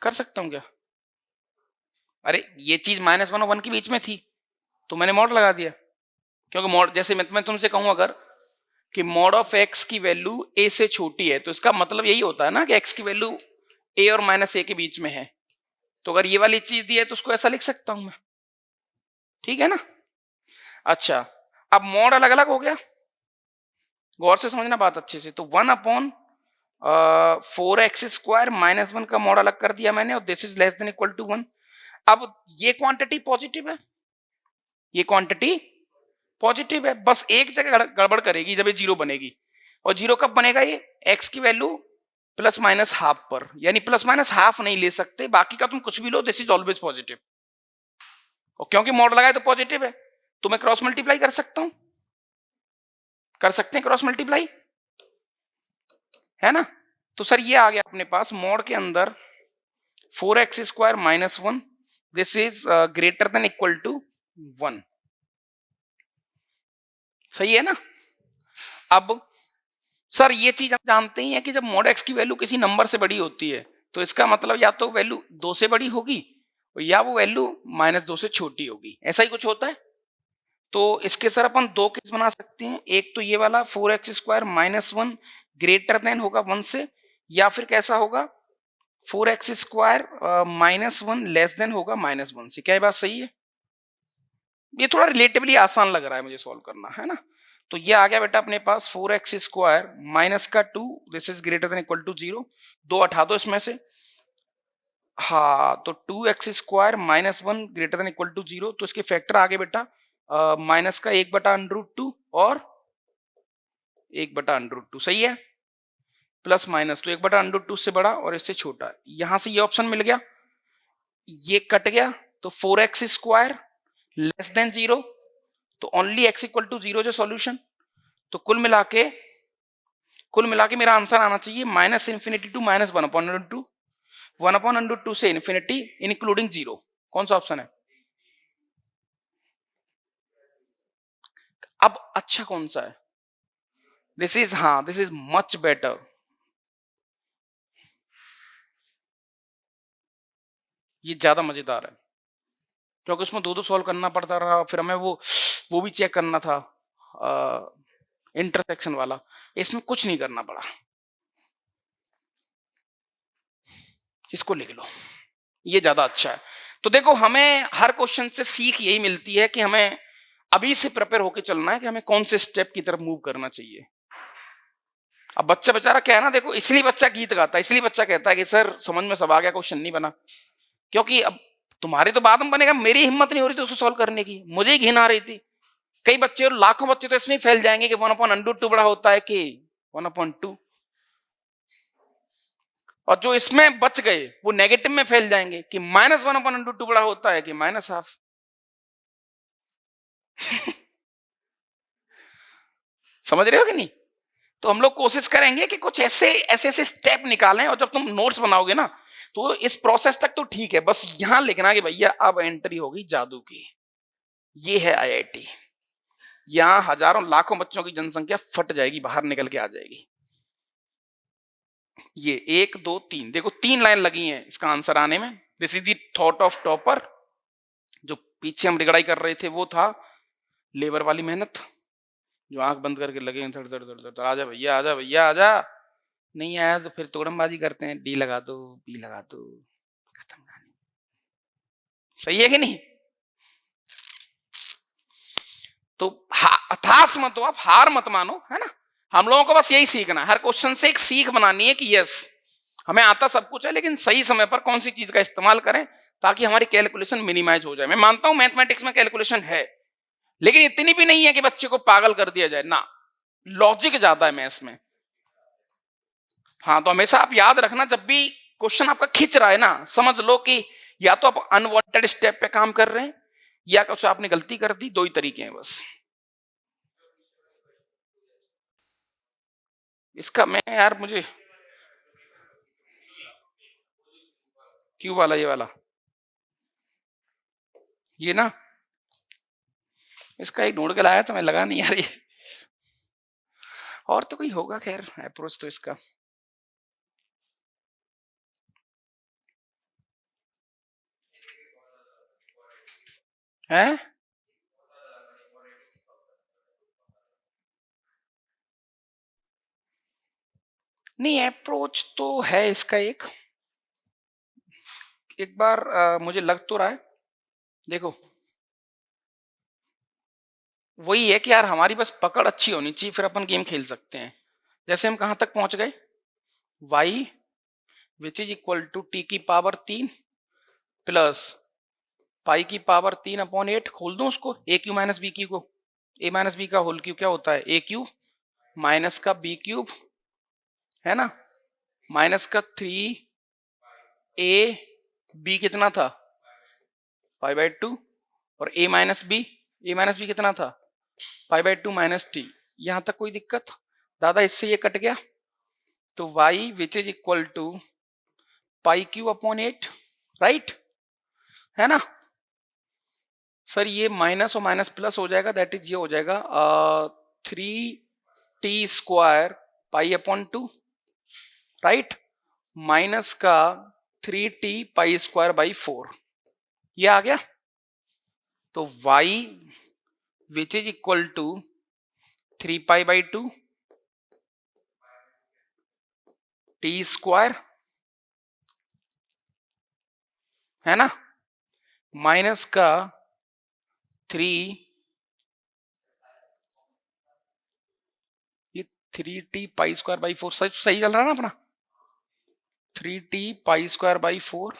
कर सकता हूँ क्या? अरे ये चीज -1 और 1 के बीच में थी, तो मैंने मॉड लगा दिया, क्योंकि मॉड, जैसे मैं तुमसे कहूँ अगर कि मॉड ऑफ x की वैल्यू a से छोटी है, तो इसका मतलब यही होता है ना कि x की वैल्यू a और -a के बीच में है, तो अगर ये वाली चीज दी है तो उसको ऐसा लिख सकता हूं मैं, ठीक है ना? अच्छा, अब मॉड अलग अलग हो गया, गौर से समझना बात अच्छे से, तो 1/4x² -1 का मॉड अलग कर दिया मैंने, और this is less than equal to 1। अब ये क्वांटिटी पॉजिटिव है, ये क्वांटिटी पॉजिटिव है, बस एक जगह गड़बड़ करेगी जब ये 0 बनेगी, और 0 कब बनेगा? ये x की वैल्यू ±½ पर, यानी ±½ नहीं ले सकते, बाकी का तुम कुछ भी लो, दिस इज ऑलवेज पॉजिटिव, और क्योंकि मॉड लगाए तो पॉजिटिव है, तो मैं क्रॉस मल्टीप्लाई कर सकता हूं, कर सकते हैं क्रॉस मल्टीप्लाई, है ना? तो सर ये आ गया अपने पास मॉड के अंदर 4x² -1, this is greater than equal to 1, सही है ना? अब सर ये चीज हम जानते ही है कि जब मॉड x की वैल्यू किसी नंबर से बड़ी होती है, तो इसका मतलब या तो वैल्यू 2 से बड़ी होगी या वो वैल्यू -2 से छोटी होगी, ऐसा ही कुछ होता है। तो इसके सर अपन दो केस बना सकते हैं, एक तो ये वाला 4x² -1, ग्रेटर देन होगा 1 से, या फिर कैसा होगा 4x स्क्वायर -1 लेस देन होगा -1 से। क्या ये बात सही है? ये थोड़ा रिलेटिवली आसान लग रहा है मुझे सॉल्व करना, है ना? तो ये आ गया बेटा अपने पास 4x स्क्वायर माइनस का 2, this is greater than equal to 0। 2 हटा दो इसमें से। हाँ, तो 2x square -1 greater than equal to 0, तो इसके फैक्टर आगे बेटा माइनस का 1/√2 और 1/√2, सही है? प्लस माइनस, तो 1/√2 से बड़ा और इससे छोटा। यहां से ये ऑप्शन मिल गया, ये कट गया, तो 4x स्क्वायर लेस देन 0, तो ओनली x इक्वल टू 0 जो सॉल्यूशन। तो कुल मिला के मेरा आंसर आना चाहिए -∞ टू -1/√2, 1/√2 से इन्फिनिटी इंक्लूडिंग 0। कौन सा ऑप्शन है? अब अच्छा कौन सा है? This is much better. ये ज्यादा मजेदार है, क्योंकि उसमें दो सॉल्व करना पड़ता रहा, फिर हमें वो भी चेक करना था इंटरसेक्शन वाला। इसमें कुछ नहीं करना पड़ा। इसको लिख लो, ये ज्यादा अच्छा है। तो देखो, हमें हर क्वेश्चन से सीख यही मिलती है कि हमें अभी से प्रिपेयर होकर चलना है कि हमें कौन से स्टेप की तरफ मूव करना चाहिए। अब बच्चा बेचारा क्या है ना, देखो, इसलिए बच्चा गीत गाता है, इसलिए बच्चा कहता है कि सर समझ में सब आ गया, क्वेश्चन नहीं बना। क्योंकि अब तुम्हारे तो बाद में बनेगा, मेरी हिम्मत नहीं हो रही थी उसको सॉल्व करने की, मुझे ही घिन आ रही थी। कई बच्चे और लाखों बच्चे तो इसमें फैल जाएंगे कि 1/√2 बड़ा होता है कि 1/2, और जो इसमें बच गए वो नेगेटिव में फैल जाएंगे कि -1/√2 बड़ा होता है कि -1/2। समझ रहे हो कि नहीं? तो हम लोग कोशिश करेंगे कि कुछ ऐसे ऐसे ऐसे स्टेप निकालें, और जब तुम नोट्स बनाओगे ना, तो इस प्रोसेस तक तो ठीक है, बस यहां लिखना कि भैया अब एंट्री होगी जादू की। ये है आईआईटी। यहां हजारों लाखों बच्चों की जनसंख्या फट जाएगी, बाहर निकल के आ जाएगी। ये 1 2 3, देखो 3 लाइन लगी हैं इसका आंसर आने में। This is the thought of topper. जो पीछे हम रिगड़ाई कर रहे थे वो था लेबर वाली मेहनत, जो आंख बंद करके लगे धड़ धड़ धड़ धड़, आजा भैया आजा भैया आजा। नहीं आया तो फिर तोड़मबाजी करते हैं, डी लगा दो, बी लगा दो, खत्म कहानी। सही है कि नहीं? तो हताश मत हो आप, हार मत मानो, है ना? हम लोगों को बस यही सीखना है, हर क्वेश्चन से एक सीख बनानी है कि यस, हमें आता सब कुछ है, लेकिन सही समय पर कौन सी चीज का इस्तेमाल करें ताकि हमारी कैलकुलेशन मिनिमाइज हो जाए। मैं मानता हूं मैथमेटिक्स में कैलकुलेशन है, लेकिन इतनी भी नहीं है कि बच्चे को पागल कर दिया जाए ना, लॉजिक ज्यादा है मैथ्स में। हाँ, तो हमेशा आप याद रखना, जब भी क्वेश्चन आपका खींच रहा है ना, समझ लो कि या तो आप अनवांटेड स्टेप पे काम कर रहे हैं, या कुछ आपने गलती कर दी। दो ही तरीके हैं बस इसका। मैं यार, मुझे क्यों वाला, ये वाला, ये ना, इसका एक ढूंढ के लाया था मैं, लगा नहीं यार ये। और तो कोई होगा खैर अप्रोच तो इसका। है नहीं, अप्रोच तो है इसका एक बार मुझे लग तो रहा है। देखो, वही है कि यार हमारी बस पकड़ अच्छी होनी चाहिए, फिर अपन गेम खेल सकते हैं। जैसे हम कहां तक पहुंच गए, y which is equal to t की पावर 3 प्लस पाई की पावर 3/8। खोल दूं उसको, a cube minus b cube को। ए माइनस बी का होल क्यूब क्या होता है? ए क्यूब माइनस का बी क्यूब, है ना, माइनस का 3a, बी कितना था 5/2, और ए माइनस बी कितना था 5/2 माइनस टी। यहां तक कोई दिक्कत? दादा इससे ये कट गया, तो y which is equal to π/8, right, है ना? सर ये माइनस और माइनस प्लस हो जाएगा, दैट इज ये हो जाएगा 3t² π/2, राइट, माइनस का 3t π²/4। ये आ गया। तो y which is equal to 3π/2 t square है ना, माइनस का 3, ये 3t π² 4 सही चल रहा है ना अपना, 3t π² 4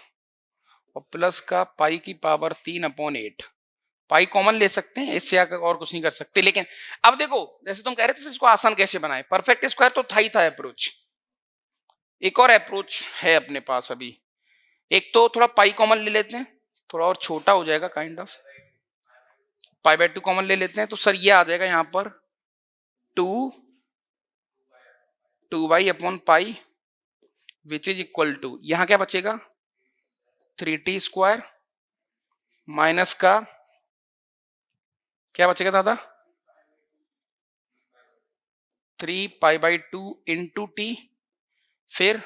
और प्लस का पाई की पावर 3/8। पाई कॉमन ले सकते हैं, इससे आगे और कुछ नहीं कर सकते। लेकिन अब देखो, जैसे तुम कह रहे थे इसको आसान कैसे बनाए, परफेक्ट स्क्वायर तो था ही था अप्रोच। एक और अप्रोच है अपने पास अभी, एक तो थोड़ा पाई कॉमन ले लेते हैं, थोड़ा और छोटा हो जाएगा काइंड ऑफ, π/2 कॉमन ले लेते हैं, तो सर ये आ जाएगा यहां पर 2y/पाई विच इज इक्वल टू, यहां क्या बचेगा 3t² माइनस का क्या बचेगा दादा 3π/2 इंटू टी, फिर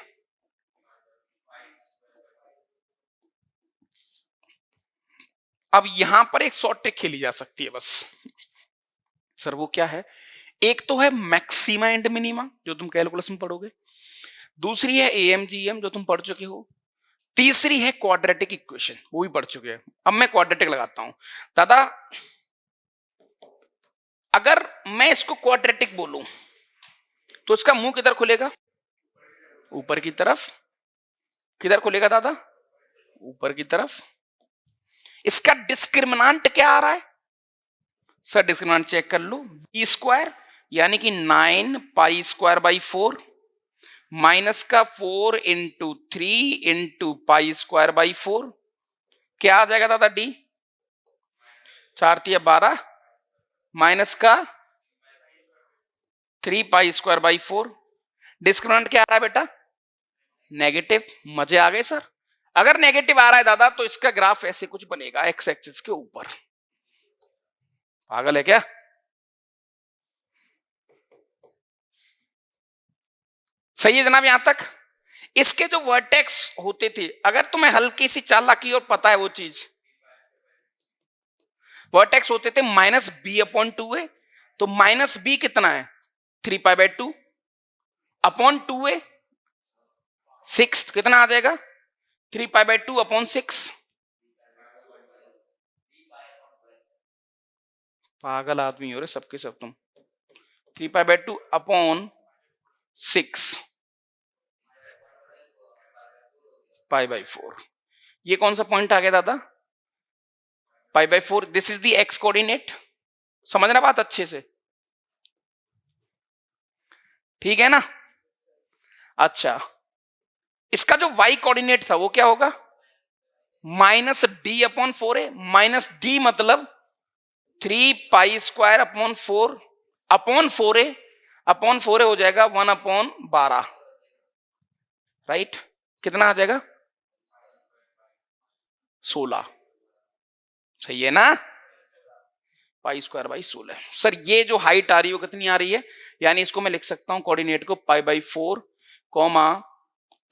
अब यहां पर एक शॉर्ट ट्रिक खेली जा सकती है बस। सर वो क्या है, एक तो है मैक्सिमा एंड मिनिमा जो तुम कैलकुलस में पढ़ोगे, दूसरी है एएमजीएम जो तुम पढ़ चुके हो, तीसरी है क्वाड्रेटिक इक्वेशन वो भी पढ़ चुके हैं। अब मैं क्वाड्रेटिक लगाता हूं दादा, अगर मैं इसको क्वाड्रेटिक बोलूं तो इसका मुंह किधर खुलेगा, ऊपर की तरफ। किधर खुलेगा दादा, ऊपर की तरफ। इसका डिस्क्रिमिनांट क्या आ रहा है, सर डिस्क्रिमिनांट चेक कर लो, b² यानी कि 9π² 4 माइनस का 4 इंटू 3 इंटू π² 4, क्या आ जाएगा दादा डी, 4×3 = 12 माइनस का 3π² 4। डिस्क्रिमिनेंट क्या आ रहा है बेटा, नेगेटिव। मजे आ गए सर, अगर नेगेटिव आ रहा है दादा तो इसका ग्राफ ऐसे कुछ बनेगा एक्स एक्सिस के ऊपर। पागल है क्या, सही है जनाब यहां तक। इसके जो वर्टेक्स होते थे, अगर तुम्हें हल्की सी चालाकी और पता है वो चीज, वर्टेक्स होते थे -b/2 है, तो -b कितना है 3π/2 अपॉन 2a 6, कितना आ जाएगा 3π/2 अपॉन 6। पागल आदमी हो रहे सबके सब तुम, 3π/2 अपॉन 6 π/4। ये कौन सा पॉइंट आ गया दादा, π/4, this is the x coordinate. समझना बात अच्छे से, ठीक है ना। अच्छा, इसका जो y कोऑर्डिनेट था वो क्या होगा -d/4 है, -d मतलब 3π² upon 4 upon 4a upon 4a हो जाएगा 1/12, राइट। कितना आ जाएगा 16, सही है ना, π² 16। सर ये जो हाइट आ रही है वो कितनी आ रही है, यानी इसको मैं लिख सकता हूं कोऑर्डिनेट को π/4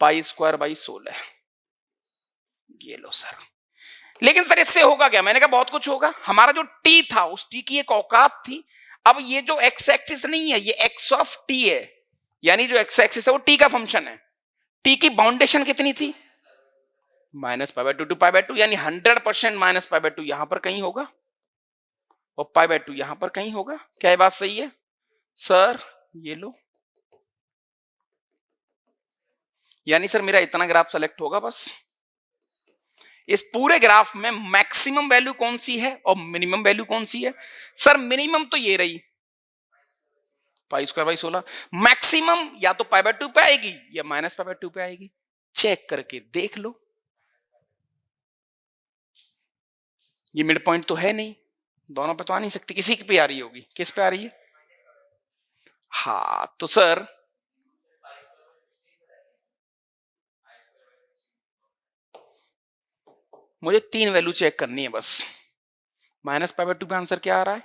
π² 16। ये लो सर, लेकिन सर इससे होगा क्या, मैंने कहा बहुत कुछ होगा। हमारा जो टी था उस टी की एक औकात थी, अब ये जो एक्स एक्सिस नहीं है ये एक्स ऑफ टी है, यानी जो एक्स एक्सिस है वो टी का फंक्शन है। टी की बाउंडेशन कितनी थी -π/2 टू π/2, यानी 100% -π/2 यहां पर कहीं होगा और π/2 यहां पर कहीं होगा। क्या ये बात सही है सर, ये लो, यानी सर मेरा इतना ग्राफ सेलेक्ट होगा बस। इस पूरे ग्राफ में मैक्सिमम वैल्यू कौन सी है और मिनिमम वैल्यू कौन सी है, सर मिनिमम तो ये रही π² 16, मैक्सिमम या तो π/2 पे आएगी या -π/2 पे आएगी, चेक करके देख लो। ये मिड पॉइंट तो है नहीं, दोनों पे तो आ नहीं सकती, किसी पे आ रही होगी, किस पे आ रही है, हाँ तो सर मुझे 3 वैल्यू चेक करनी है बस। -π/2 पे आंसर क्या आ रहा है,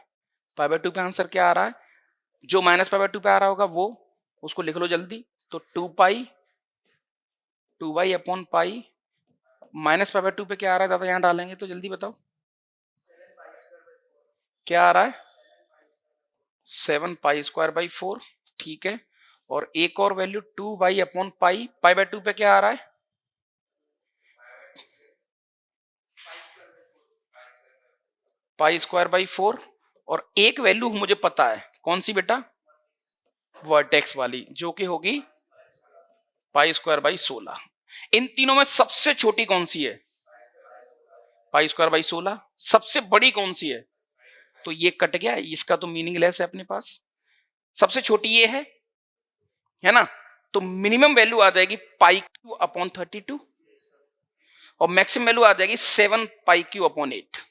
π/2 पे आंसर क्या आ रहा है, जो -π/2 पे आ रहा होगा वो उसको लिख लो जल्दी, तो 2y/π -π/2 पे क्या आ रहा है दादा, यहां डालेंगे तो जल्दी बताओ क्या आ रहा है 7π² 4, ठीक है, और एक और वैल्यू 2y/पाई, पाई/2 पे क्या आ रहा है? π²/4। और एक वैल्यू मुझे पता है, कौन सी बेटा? वर्टेक्स वाली, जो कि होगी π²/16। इन तीनों में सबसे छोटी कौन सी है? π²/16। सबसे बड़ी कौन सी है? तो ये कट गया, इसका तो मीनिंगलेस है अपने पास। सबसे छोटी ये है ना? तो मिनिमम वैल्यू आ जाएगी π³/32 और मैक्सिमम वैल्यू आ जाएगी 7π³/8।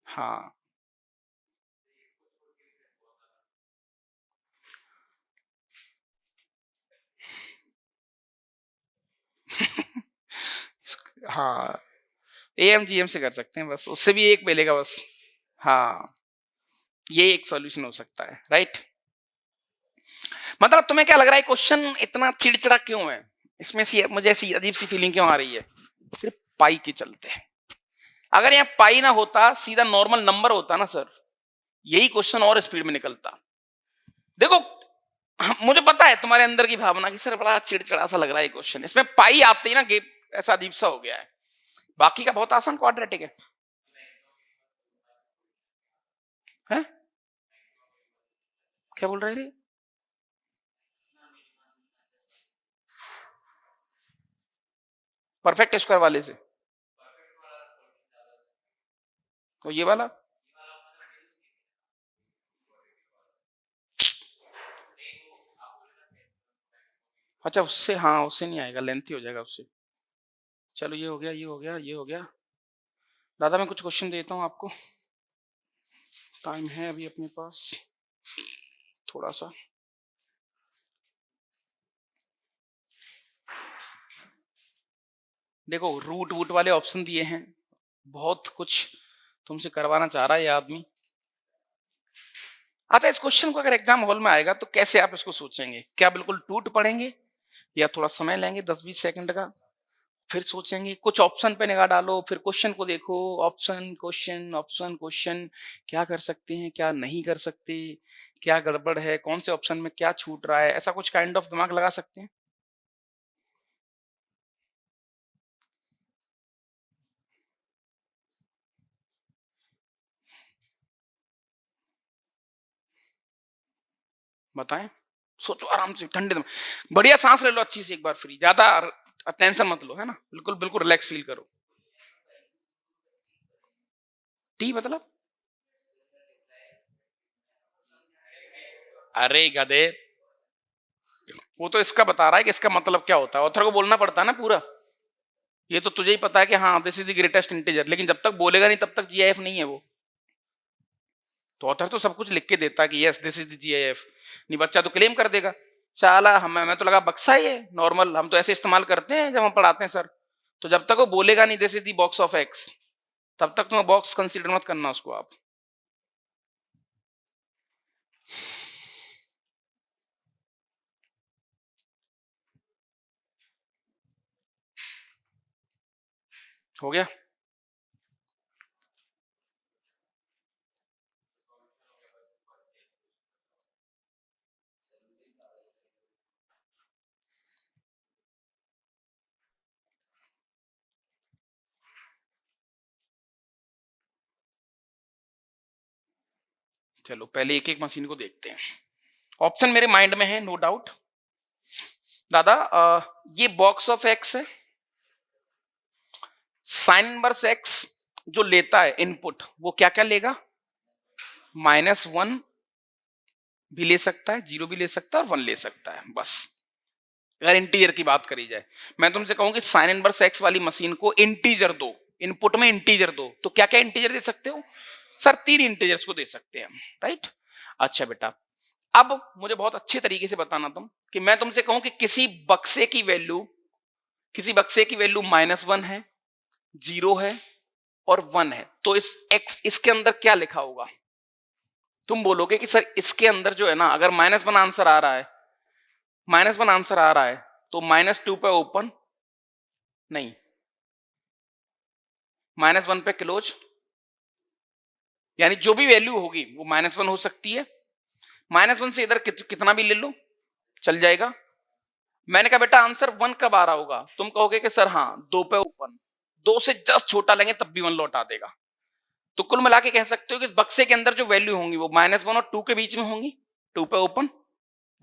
हाँ हाँ, AMGM से कर सकते हैं, बस उससे भी एक मिलेगा बस। हाँ, ये एक सॉल्यूशन हो सकता है, राइट? मतलब तुम्हें क्या लग रहा है क्वेश्चन इतना चिड़चिड़ा क्यों है? इसमें मुझे ऐसी अजीब सी फीलिंग क्यों आ रही है? सिर्फ पाई के चलते। अगर यहाँ पाई ना होता, सीधा नॉर्मल नंबर होता ना सर, यही क्वेश्चन और स्पीड में निकलता। देखो, मुझे पता है तुम्हारे अंदर की भावना कि सर बड़ा चिड़चिड़ा सा लग रहा है क्वेश्चन, इसमें पाई आते ही ना गेप ऐसा अजीब सा हो गया है। बाकी का बहुत आसान क्वाड्रेटिक है? क्या बोल रहे थे? परफेक्ट स्क्वायर वाले से? तो ये वाला? अच्छा, उससे, हाँ उससे नहीं आएगा, लेंथी हो जाएगा उससे। चलो ये हो गया, ये हो गया, ये हो गया। दादा मैं कुछ क्वेश्चन देता हूँ आपको, टाइम है अभी अपने पास थोड़ा सा। देखो, रूट वूट वाले ऑप्शन दिए हैं, बहुत कुछ तुमसे करवाना चाह रहा है ये आदमी। अच्छा, इस क्वेश्चन को अगर एग्जाम हॉल में आएगा तो कैसे आप इसको सोचेंगे? क्या बिल्कुल टूट पड़ेंगे या थोड़ा समय लेंगे 10-20 सेकंड का, फिर सोचेंगे? कुछ ऑप्शन पे निगाह डालो, फिर क्वेश्चन को देखो, ऑप्शन क्वेश्चन ऑप्शन क्वेश्चन, क्या कर सकते हैं क्या नहीं कर सकते, क्या गड़बड़ है, कौन से ऑप्शन में क्या छूट रहा है, ऐसा कुछ काइंड ऑफ दिमाग लगा सकते हैं। बताएं, सोचो आराम से, ठंडे दिमाग, बढ़िया सांस ले लो अच्छी सी एक बार, फ्री, ज्यादा टेंशन मत लो, है ना? बिल्कुल बिल्कुल रिलैक्स फील करो। टी मतलब? अरे गधे, वो तो इसका बता रहा है कि इसका मतलब क्या होता है, ऑथर को बोलना पड़ता है ना पूरा। ये तो तुझे ही पता है कि हाँ this is the greatest integer, लेकिन जब तक बोलेगा नहीं तब तक जीआईएफ नहीं है वो। तो ऑथर तो सब कुछ लिख के देता है कि yes this is the GIF, नहीं बच्चा तो क्लेम कर देगा। साला हमें तो लगा बक्सा ही है नॉर्मल, हम तो ऐसे इस्तेमाल करते हैं जब हम पढ़ाते हैं सर। तो जब तक वो बोलेगा नहीं this is the box of x, तब तक तुम्हें बॉक्स कंसीडर मत करना उसको आप। हो गया? चलो पहले एक एक मशीन को देखते हैं। ऑप्शन मेरे माइंड में है नो डाउट। दादा ये बॉक्स ऑफ एक्स है, साइन इनवर्स एक्स जो लेता है इनपुट वो क्या क्या लेगा? -1 भी ले सकता है, 0 भी ले सकता है और 1 ले सकता है, बस। अगर इंटीजर की बात करी जाए, मैं तुमसे कहूं कि साइन इनवर्स एक्स वाली मशीन को इंटीजर दो, इनपुट में इंटीजर दो, तो क्या क्या इंटीजर दे सकते हो? सर 3 इंटीजर्स को दे सकते हैं हम, राइट? अच्छा बेटा, अब मुझे बहुत अच्छे तरीके से बताना तुम कि मैं तुमसे कहूं कि किसी बक्से की वैल्यू, किसी बक्से की वैल्यू -1 है, 0 है और 1 है, तो इस एक्स इसके अंदर क्या लिखा होगा? तुम बोलोगे कि सर इसके अंदर जो है ना, अगर -1 आंसर आ रहा है, -1 आंसर आ रहा है तो -2 पे ओपन नहीं, -1 पे क्लोज, यानी जो भी वैल्यू होगी वो -1 हो सकती है। -1 से इधर कितना भी ले लो चल जाएगा। मैंने कहा बेटा आंसर 1 कब आ रहा होगा, तुम कहोगे कि सर हाँ 2 पे ओपन, 2 से जस्ट छोटा लेंगे तब भी 1 लौटा देगा। तो कुल मिला के कह सकते हो कि इस बक्से के अंदर जो वैल्यू होंगी वो -1 और 2 के बीच में होंगी, 2 पे ओपन।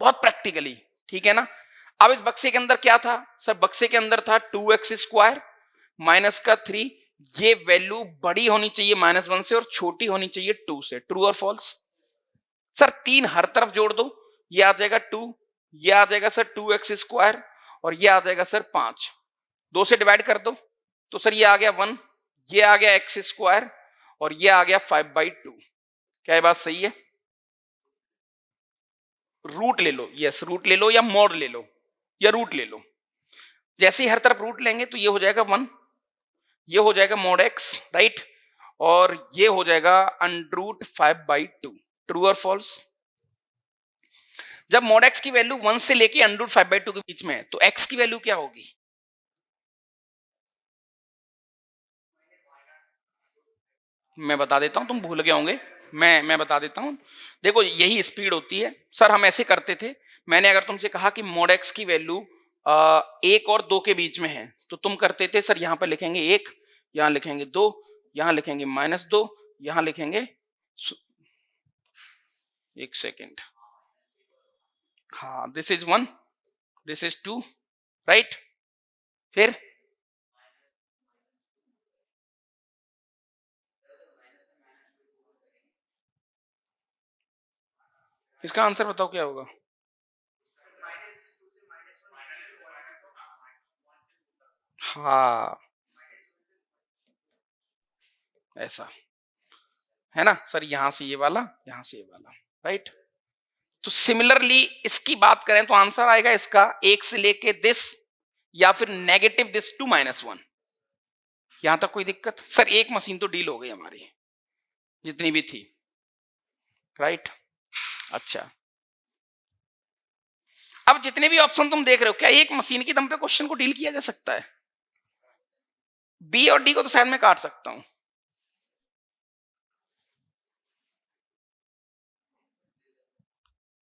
बहुत प्रैक्टिकली, ठीक है ना। अब इस बक्से के अंदर क्या था सर, बक्से के अंदर था 2x² माइनस का 3। ये वैल्यू बड़ी होनी चाहिए -1 से और छोटी होनी चाहिए 2 से। ट्रू और फॉल्स? सर 3 हर तरफ जोड़ दो, ये आ जाएगा 2, ये आ जाएगा सर 2x² और ये आ जाएगा सर 5। 2 से डिवाइड कर दो तो सर ये आ गया 1, ये आ गया x² और ये आ गया 5/2। क्या ये बात सही है? रूट ले लो, यस रूट ले लो या मॉड ले लो या रूट ले लो। जैसे ही हर तरफ रूट लेंगे तो ये हो जाएगा 1, ये हो जाएगा mod x, राइट, और ये हो जाएगा √5/2। ट्रू और फॉल्स? जब mod x की वैल्यू 1 से लेके √5/2 के बीच में है तो x की वैल्यू क्या होगी? मैं बता देता हूं, तुम भूल गए होंगे। मैं बता देता हूं। देखो यही स्पीड होती है सर, हम ऐसे करते थे। मैंने अगर तुमसे कहा कि mod x की वैल्यू 1 और 2 के बीच में है तो तुम करते थे सर यहां पर लिखेंगे 1, यहां लिखेंगे 2, यहां लिखेंगे -2, यहां लिखेंगे 1 सेकेंड, हाँ this is 1, this is 2, right. फिर इसका आंसर बताओ क्या होगा? हाँ ऐसा है ना सर, यहां से ये वाला, यहां से ये वाला, राइट। तो सिमिलरली इसकी बात करें तो आंसर आएगा इसका 1 से लेके दिस या फिर नेगेटिव दिस टू -1। यहां तक कोई दिक्कत? सर एक मशीन तो डील हो गई हमारी जितनी भी थी, राइट। अच्छा, अब जितने भी ऑप्शन तुम देख रहे हो क्या एक मशीन की दम पे क्वेश्चन को डील किया जा सकता है? बी और डी को तो शायद मैं काट सकता हूं।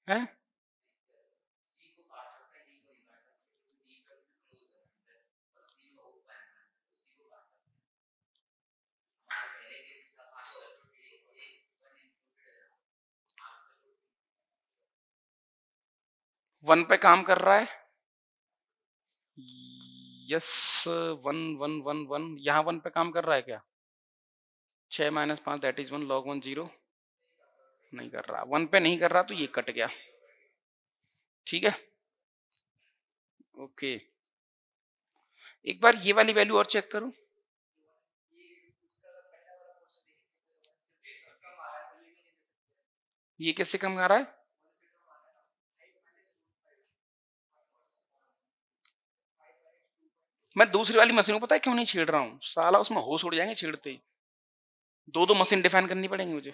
है 1 पे काम कर रहा है, यस 1 1 1 1, यहां 1 पे काम कर रहा है क्या? 6 - 5 दैट इज 1 log 1 0, नहीं कर रहा। 1 पे नहीं कर रहा तो ये कट गया, ठीक है, ओके। एक बार ये वाली वैल्यू और चेक करो। ये किससे कम आ रहा है? मैं दूसरी वाली मशीन को पता है क्यों नहीं छेड़ रहा हूँ, साला उसमें होश उड़ जाएंगे छेड़ते ही। दो दो मशीन डिफाइन करनी पड़ेंगी मुझे।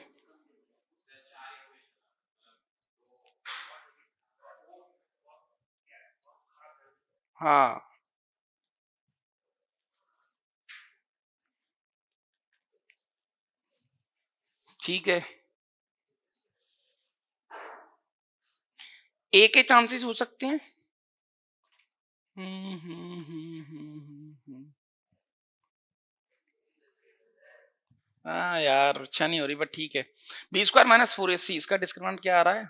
हाँ ठीक है, ए के चांसेस हो सकते हैं। हाँ यार अच्छा नहीं हो रही बट ठीक है। b² - 4ac इसका डिस्क्रिमिनेंट क्या आ रहा है?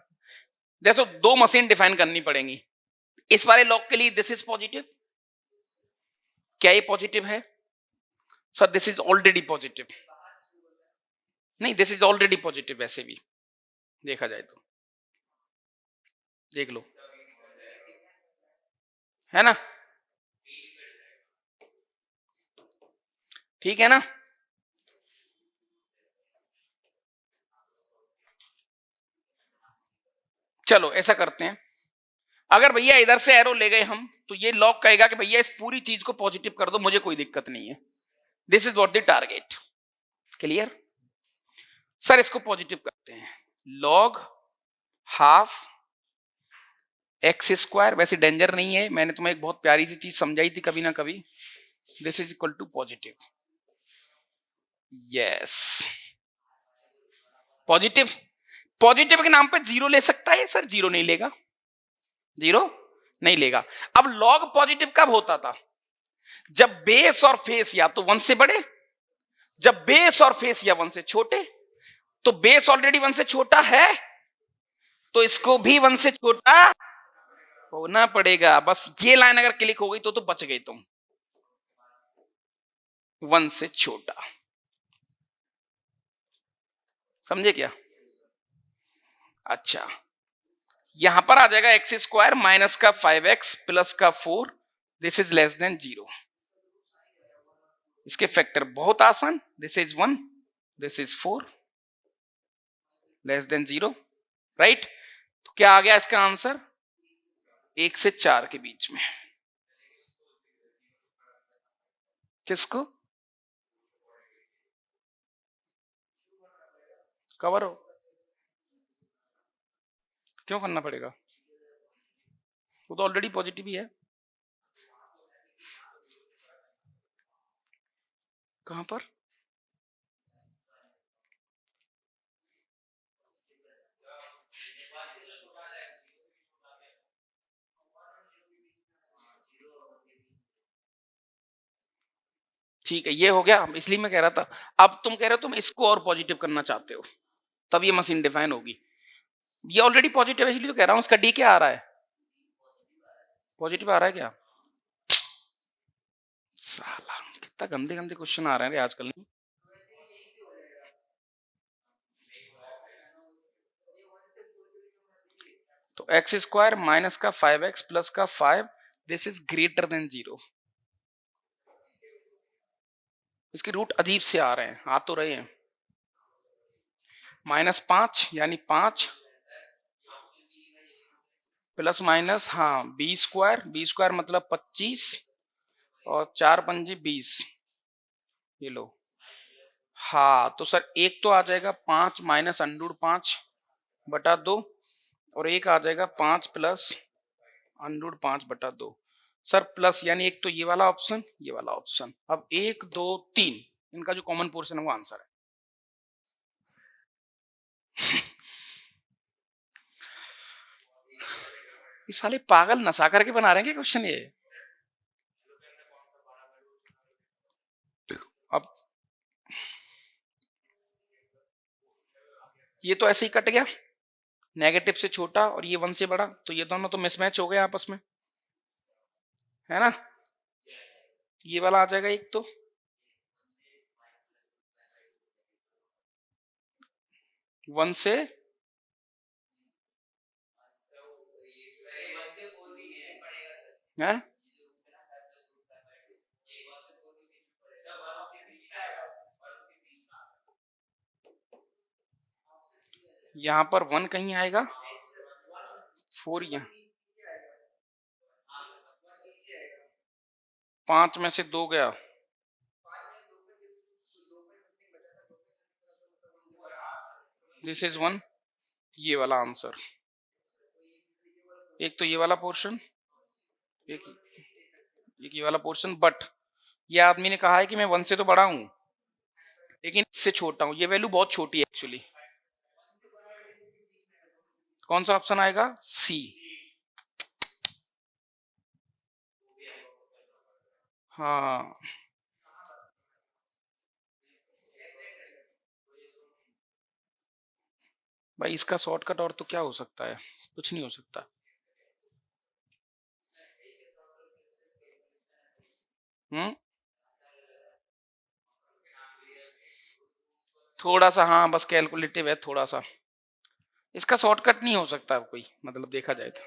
देखो दो मशीन डिफाइन करनी पड़ेंगी। इस वाले लॉग के लिए दिस इज पॉजिटिव, क्या ये पॉजिटिव है? Sir this is already positive, नहीं दिस इज ऑलरेडी पॉजिटिव वैसे भी देखा जाए तो, देख लो, है ना, ठीक है ना। चलो ऐसा करते हैं, अगर भैया इधर से एरो ले गए हम तो ये लॉग कहेगा कि भैया इस पूरी चीज को पॉजिटिव कर दो, मुझे कोई दिक्कत नहीं है। This is what the target, clear. Sir इसको पॉजिटिव करते हैं, लॉग हाफ x², वैसे डेंजर नहीं है, मैंने तुम्हें एक बहुत प्यारी सी चीज समझाई थी कभी ना कभी, this is equal to positive, yes. Positive, positive के नाम पे जीरो ले सकता है सर? जीरो नहीं लेगा, जीरो नहीं लेगा। अब लॉग पॉजिटिव कब होता था? जब बेस और फेस या तो 1 से बड़े, जब बेस और फेस या 1 से छोटे। तो बेस ऑलरेडी 1 से छोटा है, तो इसको भी 1 से छोटा होना पड़ेगा। बस ये लाइन अगर क्लिक हो गई तो बच गई तुम, 1 से छोटा। समझे क्या? अच्छा, यहां पर आ जाएगा एक्स स्क्वायर माइनस का 5x प्लस का 4, दिस इज लेस देन 0। इसके फैक्टर बहुत आसान, this is 1, this is 4, less than 0, right? तो क्या आ गया इसका आंसर? 1 से 4 के बीच में। किसको कवर हो? क्यों करना पड़ेगा? वो तो ऑलरेडी पॉजिटिव ही है। कहां पर? ठीक है, ये हो गया, इसलिए मैं कह रहा था। अब तुम कह रहे हो तुम इसको और पॉजिटिव करना चाहते हो, तब ये मशीन डिफाइन होगी। ये ऑलरेडी पॉजिटिव है, इसलिए तो कह रहा हूं। इसका डी क्या आ रहा है? पॉजिटिव आ रहा है क्या? साला कितना गंदे गंदे क्वेश्चन आ रहे हैं आजकल। नहीं तो एक्स स्क्वायर माइनस का 5x प्लस का 5, दिस इज ग्रेटर देन 0। इसके रूट अजीब से आ रहे हैं, आ तो रहे हैं। -5 यानी 5 प्लस माइनस, हाँ, बी स्क्वायर मतलब 25 और 4 पंजे 20, ये लो। हाँ तो सर एक तो आ जाएगा 5 माइनस अंडूर 5 बटा 2, और एक आ जाएगा 5 प्लस अंडूर 5 बटा 2। सर प्लस यानी एक तो ये वाला ऑप्शन, ये वाला ऑप्शन। अब 1 2 3 इनका जो कॉमन पोर्शन है वो आंसर है। ये साले पागल नशा करके बना रहे हैं क्या क्वेश्चन ये? अब ये तो ऐसे ही कट गया, नेगेटिव से छोटा और ये 1 से बड़ा, तो ये दोनों तो मिसमैच हो गए आपस में, है ना? ये वाला आ जाएगा एक तो, वन से है, यहां पर 1 कहीं आएगा, 4 यहाँ, 5 में से 2 गया, दिस इज 1, ये वाला आंसर। एक तो ये वाला पोर्शन, एक ये वाला पोर्शन। बट ये आदमी ने कहा है कि मैं 1 से तो बड़ा हूं लेकिन इससे छोटा हूं, ये वैल्यू बहुत छोटी है एक्चुअली। कौन सा ऑप्शन आएगा? सी। हाँ भाई, इसका शॉर्टकट और तो क्या हो सकता है? कुछ नहीं हो सकता। थोड़ा सा, हाँ बस कैलकुलेटिव है थोड़ा सा, इसका शॉर्टकट नहीं हो सकता कोई, मतलब देखा जाए तो।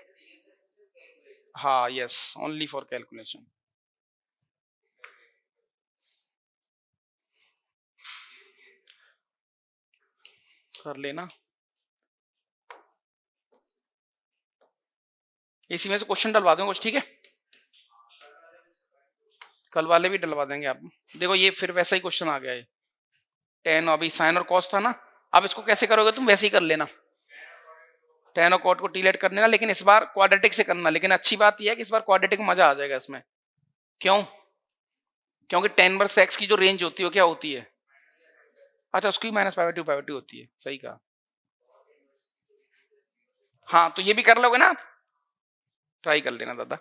हाँ यस, ओनली फॉर कैलकुलेशन। कर लेना, इसी में से क्वेश्चन डलवा दूंगा कुछ, ठीक है? कल वाले भी डलवा देंगे आप। देखो ये फिर वैसा ही क्वेश्चन आ गया है, टेन, अभी साइन और कॉस था ना, अब इसको कैसे करोगे तुम? वैसे ही कर लेना, टेन और कॉट को टीलेट कर लेना, लेकिन इस बार क्वाड्रेटिक से करना। लेकिन अच्छी बात यह है कि इस बार क्वाड्रेटिक में मजा आ जाएगा इसमें। क्यों? क्योंकि टेन वर्स एक्स की जो रेंज होती है वो क्या होती है? अच्छा, उसकी -π/2 होती है, सही कहा। हाँ, तो ये भी कर लोगे ना आप? ट्राई कर लेना दादा।